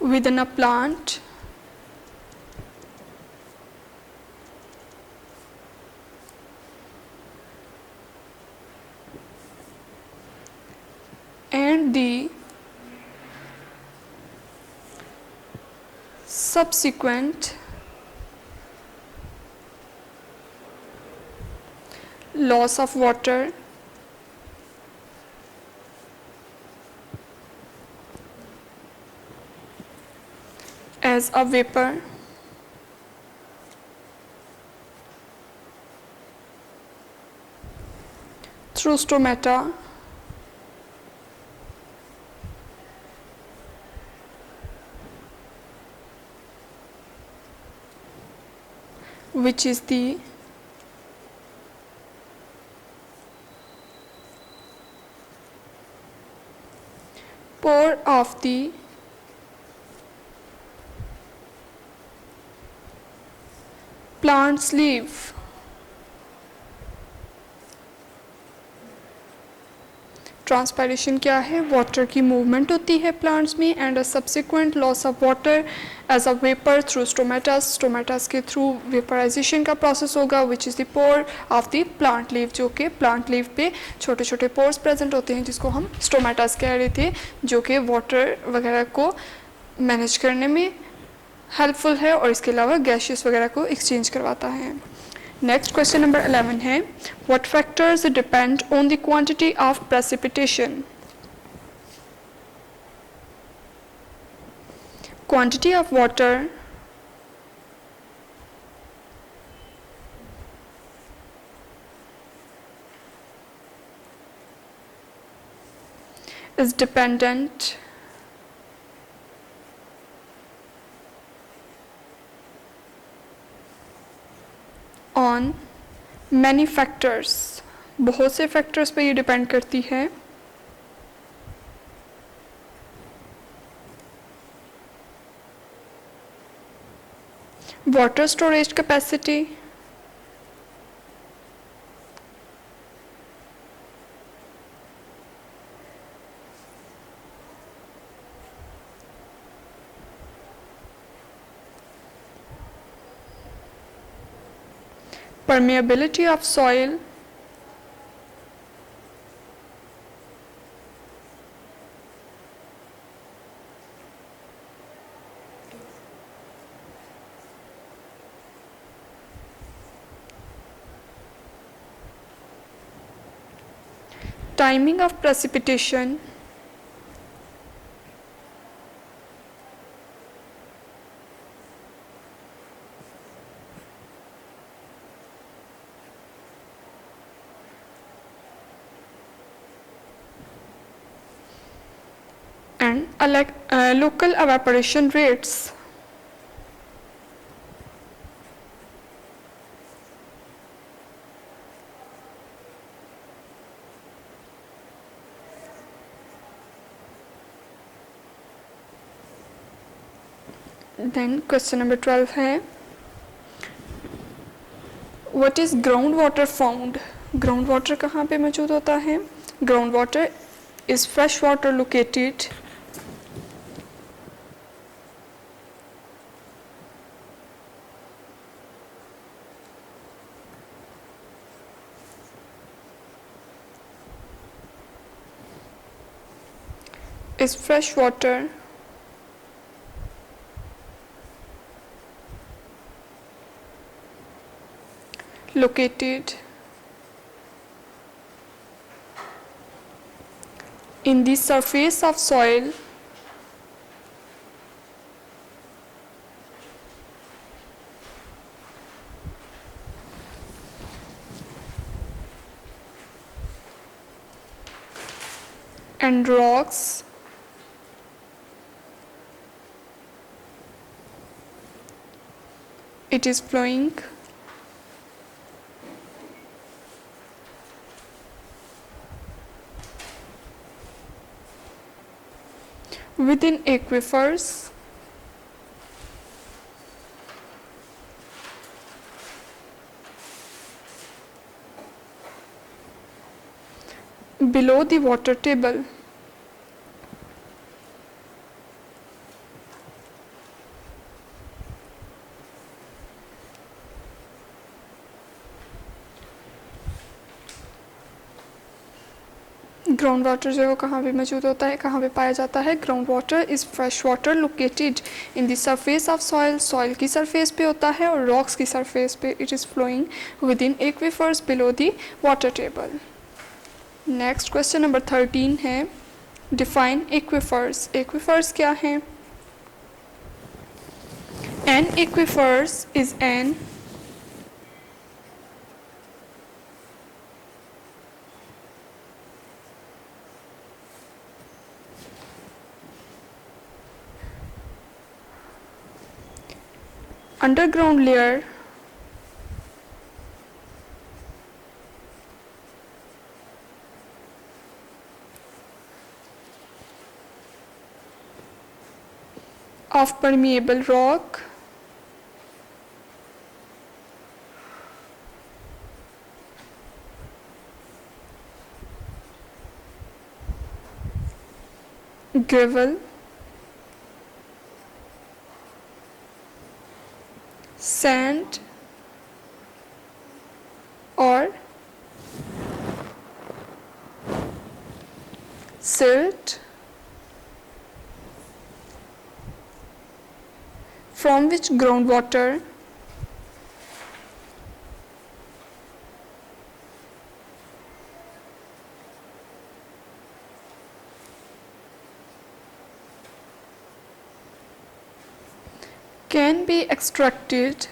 within a plant and the subsequent loss of water as a vapor through stomata which is the pore of the plant's leaf. Transpiration क्या है? Water की movement होती है plants में and a subsequent loss of water as a vapour through stomatas. Stomatas के through vaporisation का process होगा which is the pore of the plant leaf, जो कि प्लांट लीफ पे छोटे छोटे पोर्स प्रेजेंट होते हैं जिसको हम स्टोमेटास कह रहे थे, जो कि वाटर वगैरह को मैनेज करने में हेल्पफुल है और इसके अलावा गैसेस वगैरह को एक्सचेंज करवाता है. नेक्स्ट क्वेश्चन नंबर 11 है what factors depend on the quantity of precipitation. Quantity of water is dependent on many factors. बहुत से फैक्टर्स पे ये डिपेंड करती है. Water storage capacity, permeability of soil, timing of precipitation, and local evaporation rates. Then question number 12 है what is ground water found. Ground water कहाँ पे मौजूद होता है? Ground water is fresh water located is fresh water located in the surface of soil and rocks it is flowing within aquifers below the water table. Ground water जो है वो कहाँ पे मौजूद होता है, कहाँ पे पाया जाता है? Ground water is fresh water located in the surface of soil, soil की सरफेस पे होता है और रॉक्स की सरफेस पे. It is flowing within aquifers below the water table. Next question number 13 है, डिफाइन एक्वीफर्स. एक्वीफर्स क्या हैं? An aquifers is an underground layer of permeable rock gravel, sand or silt from which groundwater can be extracted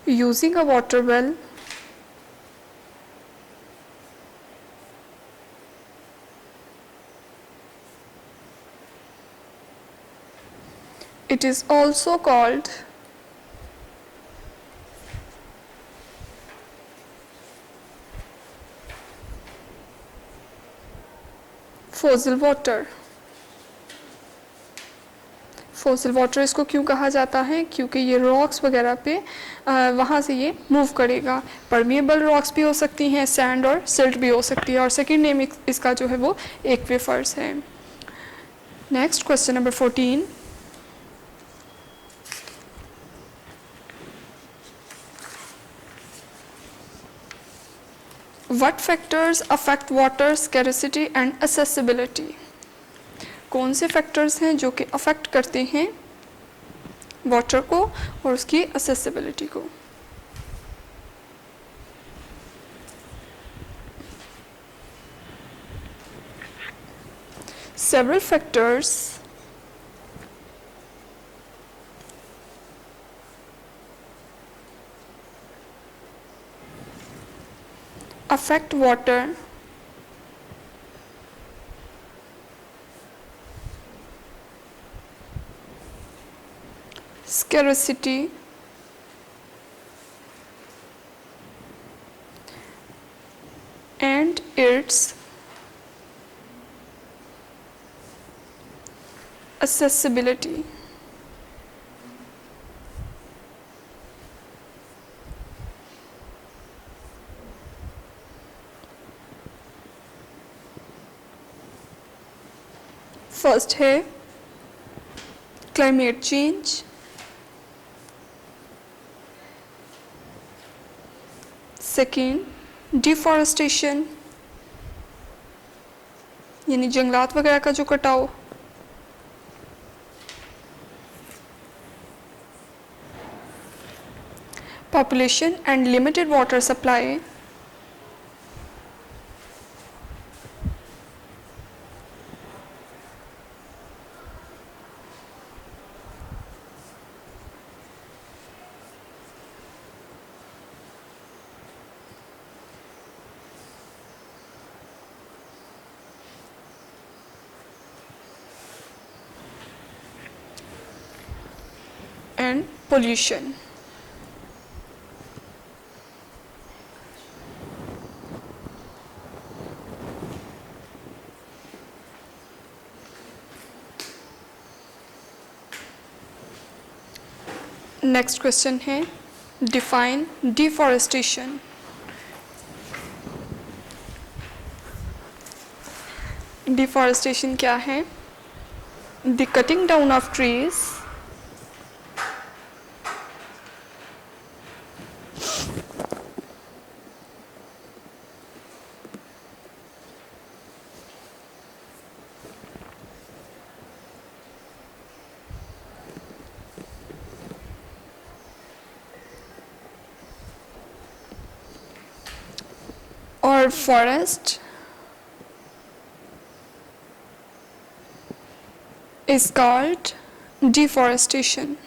using a water well It is also called fossil water. Fossil water इसको क्यों कहा जाता है? क्योंकि ये rocks वगैरह पे वहाँ से ये मूव करेगा. परमिएबल रॉक्स भी हो सकती हैं, सैंड और सिल्ट भी हो सकती है, और सेकंड नेम इसका जो है वो एक्वीफर्स है. Next question number 14. What factors affect water scarcity and accessibility? कौन से फैक्टर्स हैं जो कि अफेक्ट करते हैं वाटर को और उसकी accessibility को? Several factors affect water scarcity and its accessibility. First है क्लाइमेट चेंज, सेकेंड डिफॉरेस्टेशन यानी जंगलात वगैरह का जो कटाव, population and limited water supply, and pollution. Next question है डिफाइन डिफॉरेस्टेशन. डिफॉरेस्टेशन क्या है? The cutting down of trees for forest is called deforestation.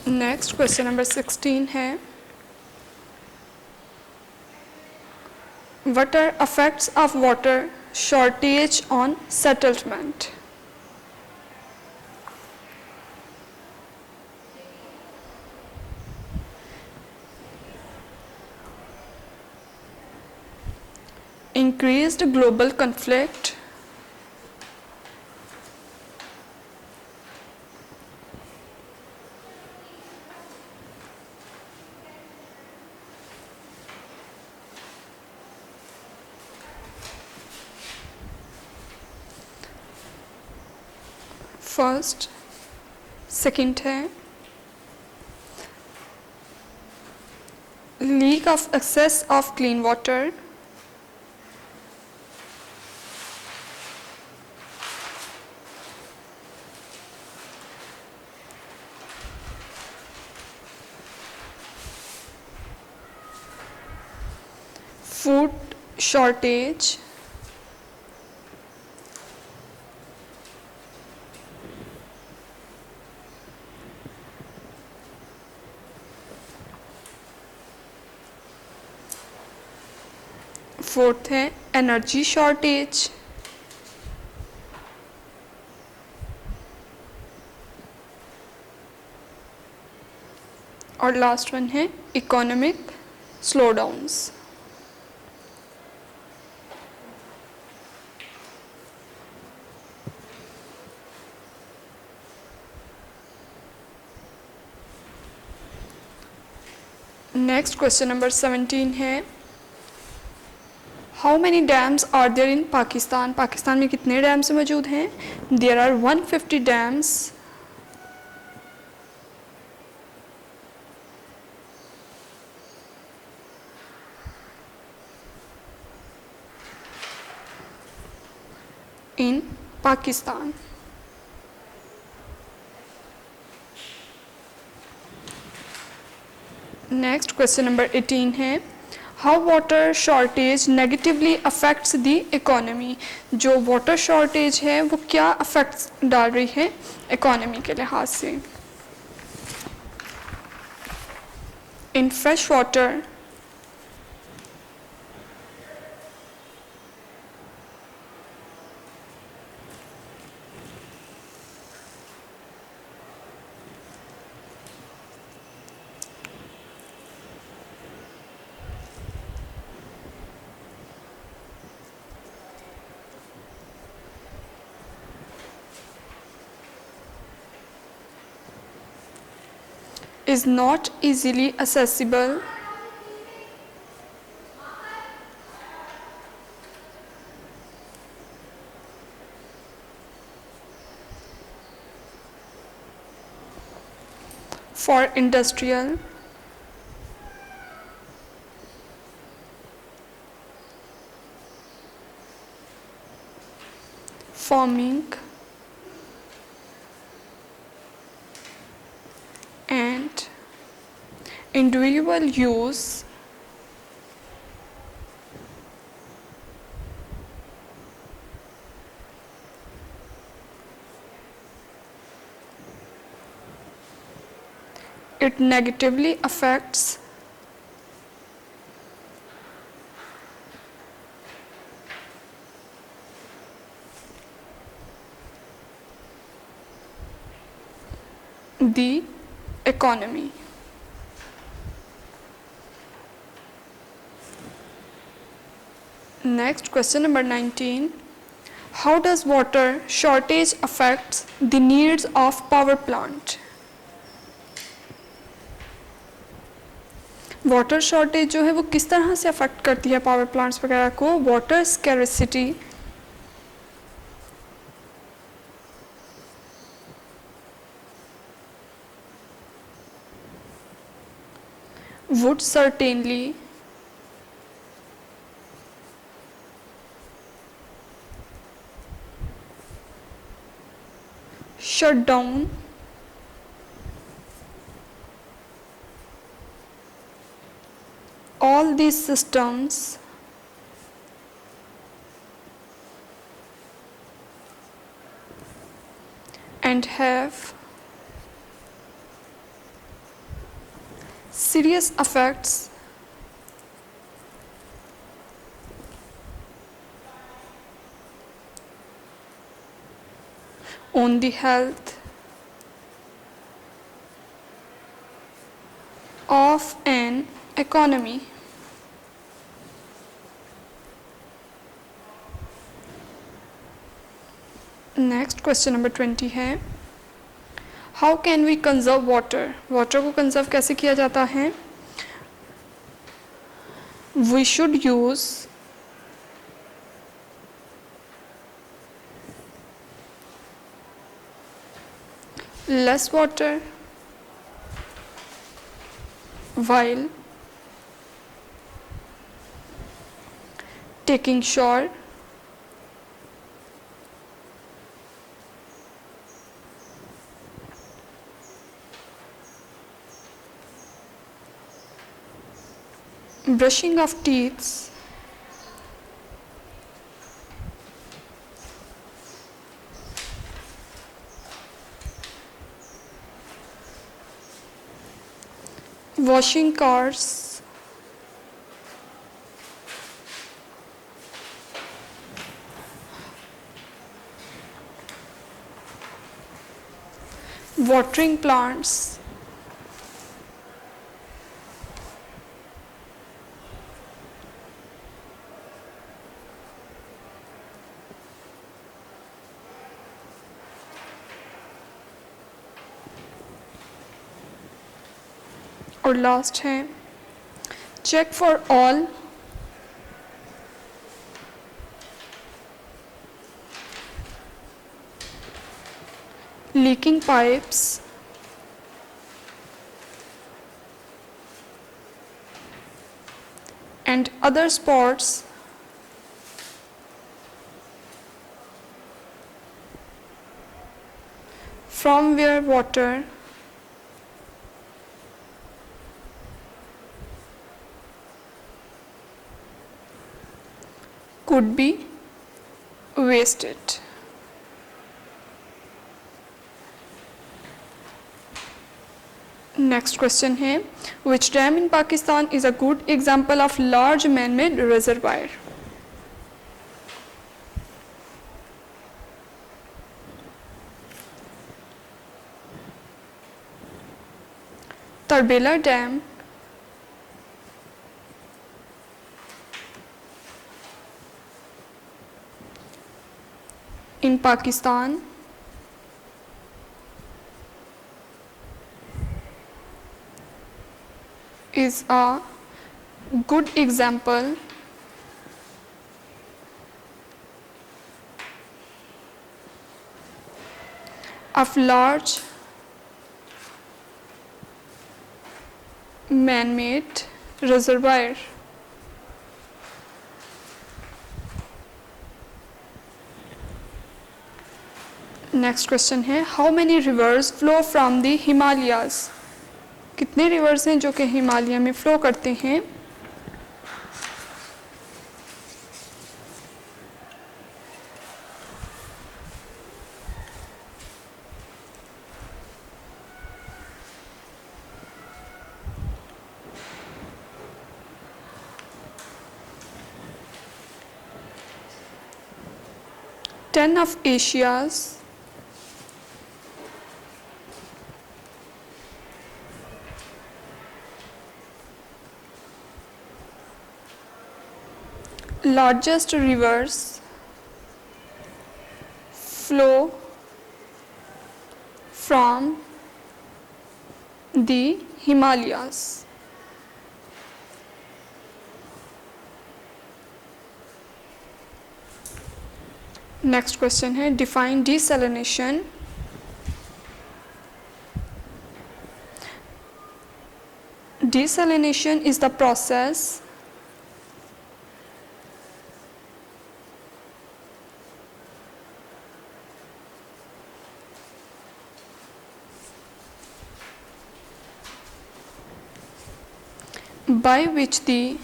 Next question number 16 है what are effects of water shortage on settlement. Increased global conflict, फर्स्ट. Second है lack of access of clean water. Food shortage. Fourth है energy shortage. और last one है economic slowdowns. Next question number 17 है how many dams are there in Pakistan. Pakistan में कितने dams मौजूद हैं. There are 150 dams. In Pakistan. Next question number 18 है how water shortage negatively affects the economy. जो वाटर शॉर्टेज है वो क्या अफेक्ट्स डाल रही है इकोनॉमी के लिहाज से. In fresh water is not easily accessible. For industrial farming and individual use it negatively affects the economy. Next question number 19. How does water shortage affects the needs of power plant? Water shortage जो है वो किस तरह से affect करती है power plants वगैरह को. Water scarcity would certainly shut down all these systems and have serious effects on the health of an economy. Next question number 20 है, how can we conserve water? Water को conserve कैसे किया जाता है? We should use less water while taking shower, brushing of teeth, washing cars, watering plants, और last है check for all leaking pipes and other spots from where water could be wasted. Next question है, which dam in Pakistan is a good example of large man-made reservoir? Tarbela Dam in Pakistan is a good example of large man-made reservoir. Next question है, how many rivers flow from the Himalayas? कितने rivers हैं जो कि हिमालय में flow करते हैं? Ten of Asia's largest rivers flow from the Himalayas. Next question है, define desalination. Desalination is the process by which the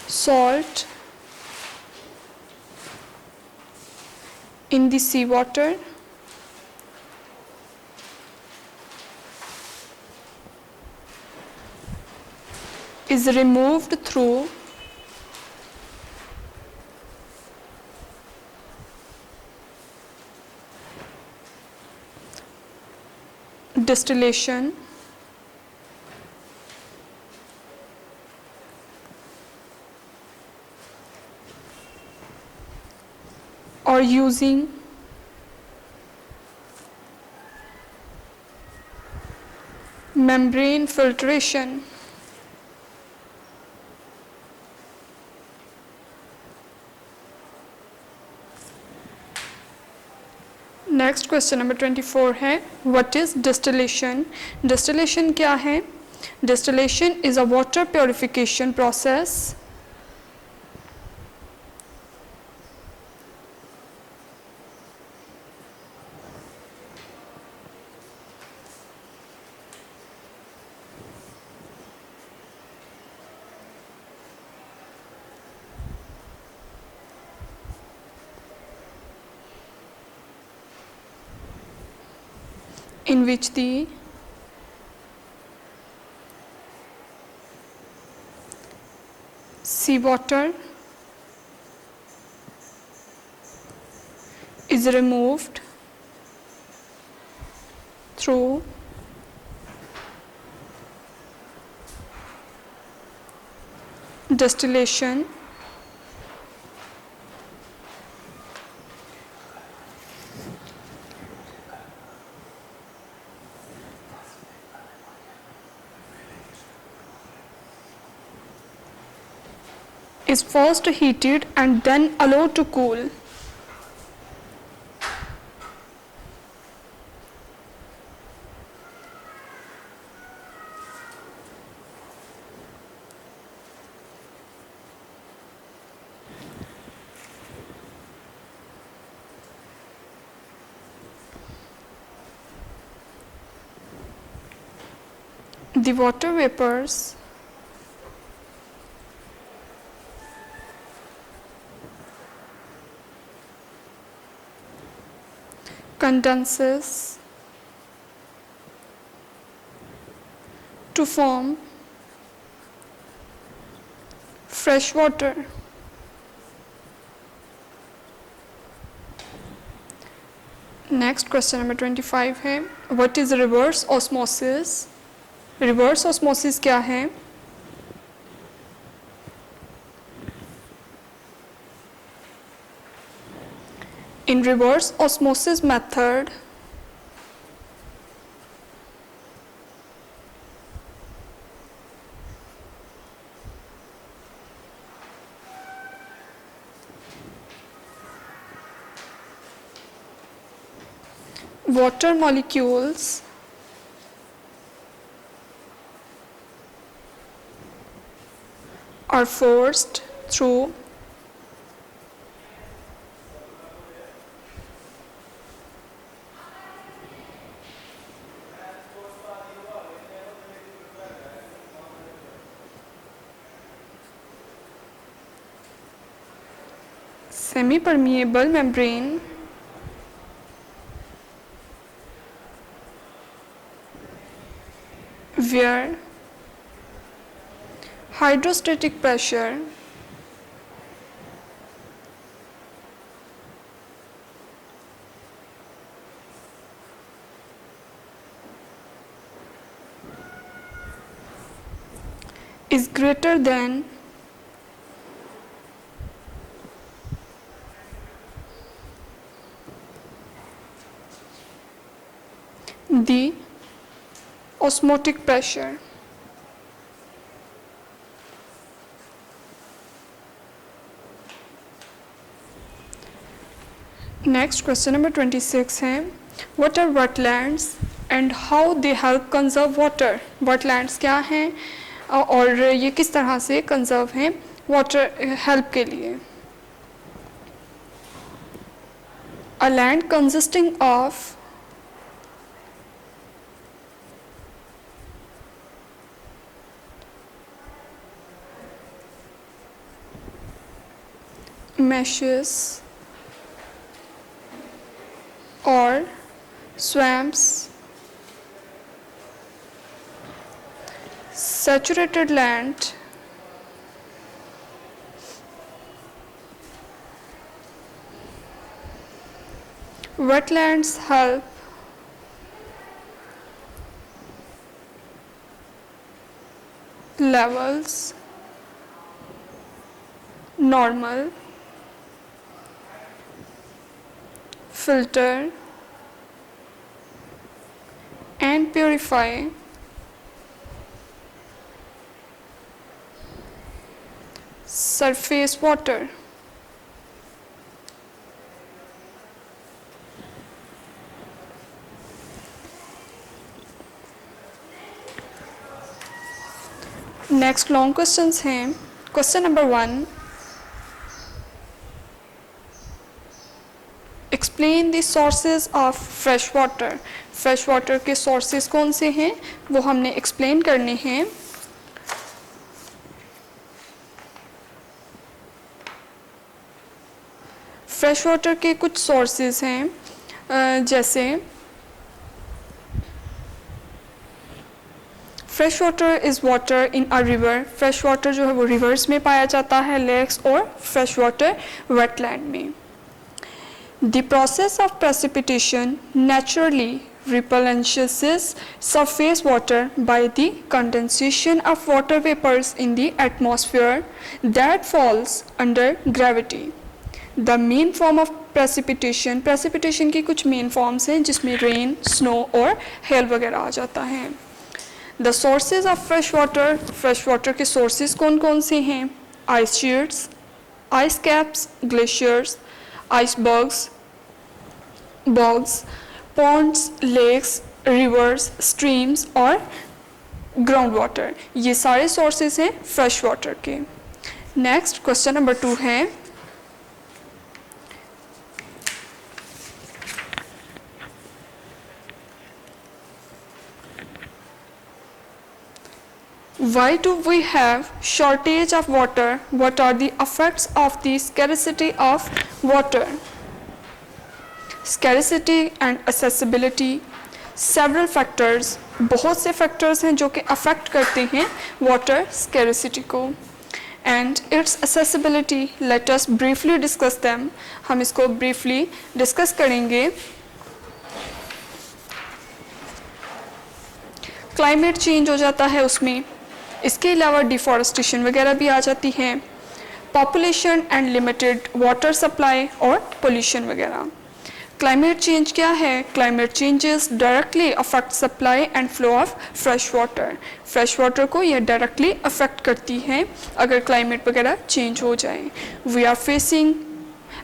salt in the seawater is removed through distillation or using membrane filtration. Next question number 24 है what is distillation. Distillation क्या है? Distillation is a water purification process in which the seawater is removed through distillation is first heated and then allowed to cool. The water vapors condenses to form fresh water. Next question number 25 है what is reverse osmosis. Reverse osmosis क्या है? In reverse osmosis method, water molecules are forced through semi-permeable membrane where hydrostatic pressure is greater than the osmotic pressure. Next question number 26 है what are wetlands and how they help conserve water. Wetlands क्या हैं और ये किस तरह से conserve हैं water help के लिए. A land consisting of marshes or swamps, saturated land, wetlands help levels normal, filter and purify surface water. Next long questions हैं. Question number 1, explain the sources of fresh water. Fresh water के sources कौन से हैं वो हमने explain करने हैं. Fresh water के कुछ सोर्सेज हैं जैसे fresh water is water in a river. Fresh water जो है वो रिवर्स में पाया जाता है, लेक्स और फ्रेश वाटर वेटलैंड में. The process of precipitation naturally replenishes surface water by the condensation of water vapors in the atmosphere that falls under gravity. The main form of precipitation, precipitation की कुछ main forms हैं जिसमें rain, snow और hello वगैरह आ जाता है. The sources of fresh water, fresh water के सोर्सेज कौन कौन से हैं? Ice sheets, ice caps, glaciers, icebergs, bogs, ponds, lakes, rivers, streams और ग्राउंड वाटर. ये सारे सोर्सेज हैं फ्रेश वाटर के. नेक्स्ट क्वेश्चन नंबर 2 है, why do we have shortage of water? What are the effects of the scarcity of water? Scarcity and accessibility, several factors, बहुत से factors हैं जो कि affect करते हैं water scarcity को. And its accessibility, let us briefly discuss them. हम इसको briefly discuss करेंगे. Climate change हो जाता है उसमें. इसके अलावा डिफॉरेस्टेशन वगैरह भी आ जाती है. Population and limited water supply और पोल्यूशन वगैरह. क्लाइमेट चेंज क्या है? Climate changes directly affect supply and flow of fresh water. Fresh water को यह डायरेक्टली अफेक्ट करती है अगर क्लाइमेट वगैरह चेंज हो जाए. We are facing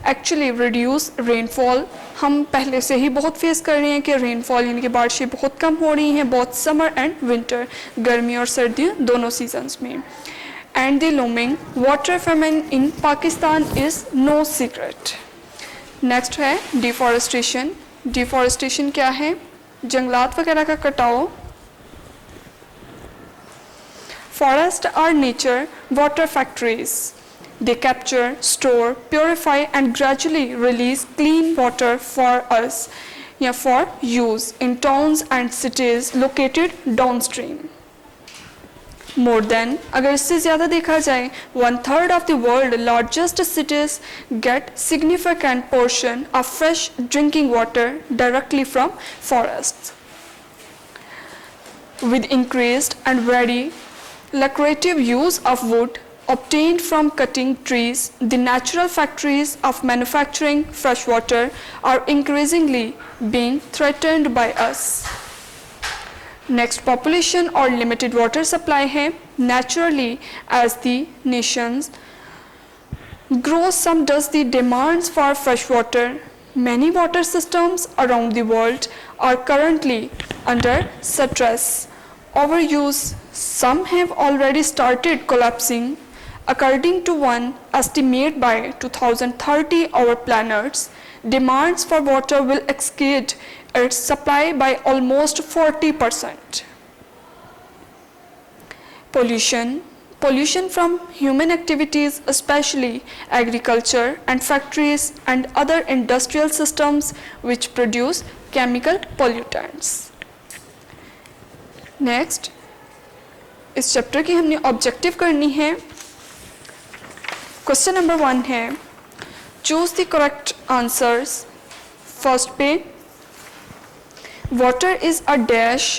actually reduce rainfall. हम पहले से ही बहुत फेस कर रहे हैं कि रेनफॉल यानी कि बारिशें बहुत कम हो रही हैं, बहुत समर एंड विंटर, गर्मी और सर्दियाँ दोनों सीजन्स में. And the looming water famine in Pakistan is no secret. Next है डिफॉरेस्टेशन. डिफॉरेस्टेशन क्या है? जंगलात वगैरह का कटाव. Forest are nature water factories. They capture, store, purify and gradually release clean water for us या for use in towns and cities located downstream. More than, अगर इससे ज़्यादा देखा जाए, 1/3 of the world largest cities get significant portion of fresh drinking water directly from forests. With increased and very lucrative use of wood obtained from cutting trees, the natural factories of manufacturing fresh water are increasingly being threatened by us. Next, population or limited water supply है. Naturally, as the nations grow, some does the demands for fresh water. Many water systems around the world are currently under stress. Overuse, some have already started collapsing. According to one estimate by 2030, our planet's demands for water will exceed its supply by almost 40%. Pollution. Pollution from human activities, especially agriculture and factories and other industrial systems which produce chemical pollutants. Next, इस chapter की हमने objective करनी है. Question number 1 है, choose the correct answers. First पे, water is a dash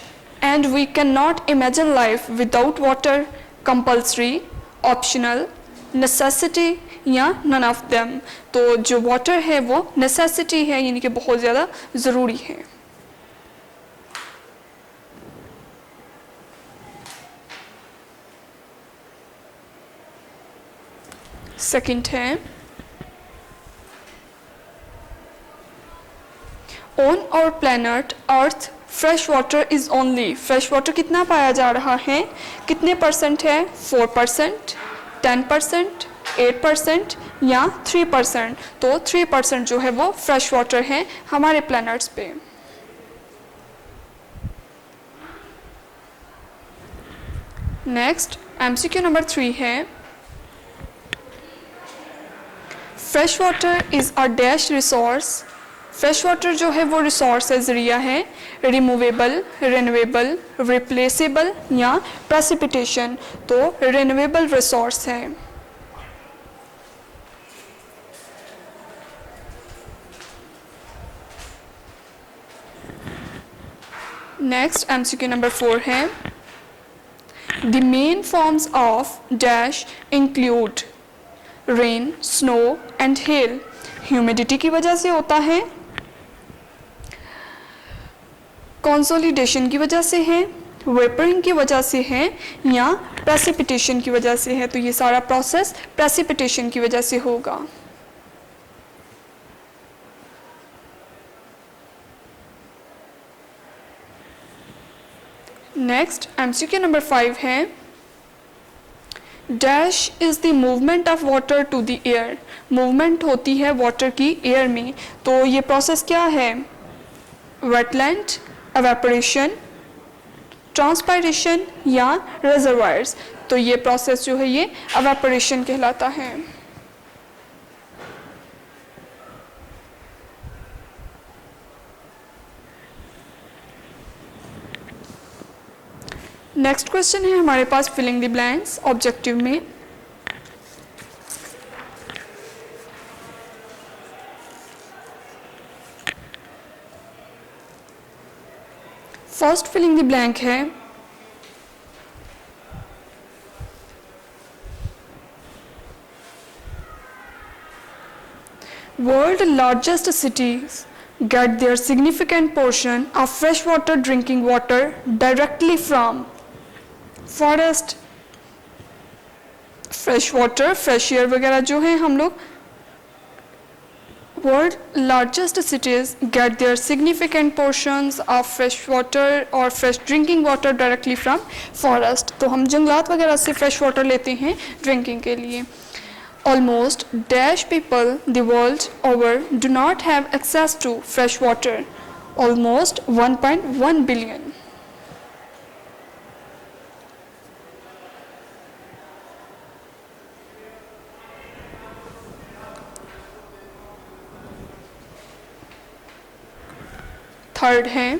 and we cannot imagine life without water. Compulsory, optional, necessity या none of them. तो जो water है वो necessity है, यानी कि बहुत ज़्यादा ज़रूरी है. सेकंड है, On our planet Earth, fresh water is only. fresh water कितना पाया जा रहा है, कितने परसेंट है? 4%, 10%, 8% या 3%. तो 3% जो है वो फ्रेश वाटर है हमारे प्लैनेट्स पे. नेक्स्ट, MCQ नंबर 3 है, fresh water is a dash resource. Fresh water जो है वो रिसोर्स है, ज़रिया है. रिमूवेबल, रिन्यूएबल, रिप्लेसेबल या प्रेसिपिटेशन. तो रिन्यूएबल रिसोर्स है. नेक्स्ट, MCQ नंबर 4 है, the main forms of dash include rain, snow and hell. Humidity की वजह से होता है, कंसोलिडेशन की वजह से है, वेपरिंग की वजह से है या प्रेसिपिटेशन की वजह से है. तो ये सारा प्रोसेस प्रेसिपिटेशन की वजह से होगा. नेक्स्ट, MCQ नंबर 5 है, dash is the movement of water to the air. Movement होती है वाटर की एयर में. तो ये प्रोसेस क्या है? वेटलैंड, एवेपोरेशन, ट्रांसपायरेशन या रिजर्वायर्स. तो ये प्रोसेस जो है ये एवेपोरेशन कहलाता है. नेक्स्ट क्वेश्चन है हमारे पास फिलिंग द ब्लैंक्स ऑब्जेक्टिव में. फर्स्ट फिलिंग द ब्लैंक है, world largest cities get their significant portion of fresh water drinking water directly from forest. Fresh water, fresh air वगैरह जो है हम लोग, world largest cities get their significant portions of fresh water or fresh drinking water directly from forest. तो हम जंगलात वगैरह से फ्रेश वाटर लेते हैं ड्रिंकिंग के लिए. Almost dash people the world over do not have access to fresh water. Almost 1.1 billion. Third है,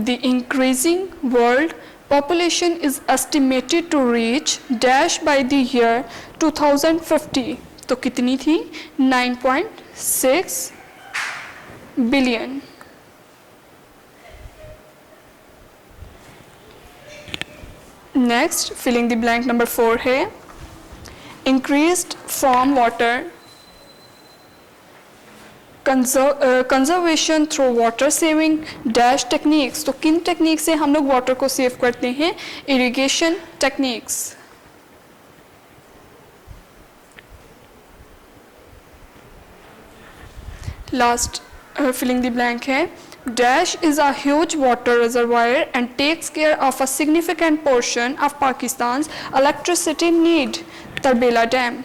the increasing world population is estimated to reach dash by the year 2050. तो कितनी थी? 9.6 billion. Next, filling the blank number 4 है, increased farm water conservation through water saving dash techniques. तो किन technique से हम लोग वाटर को सेव करते हैं? Irrigation techniques. Last filling the blank है, dash is a huge water reservoir and takes care of a significant portion of Pakistan's electricity need. Tarbela dam.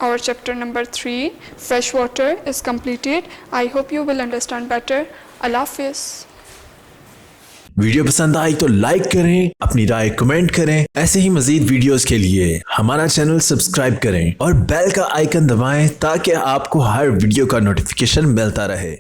Our chapter number 3, fresh water, is completed. I hope you will understand better. अल्लाह हाफिज़। Video पसंद आई तो like करें, अपनी राय comment करें। ऐसे ही मजीद videos के लिए हमारा चैनल सब्सक्राइब करें और बेल का आइकन दबाएं ताकि आपको हर वीडियो का नोटिफिकेशन मिलता रहे।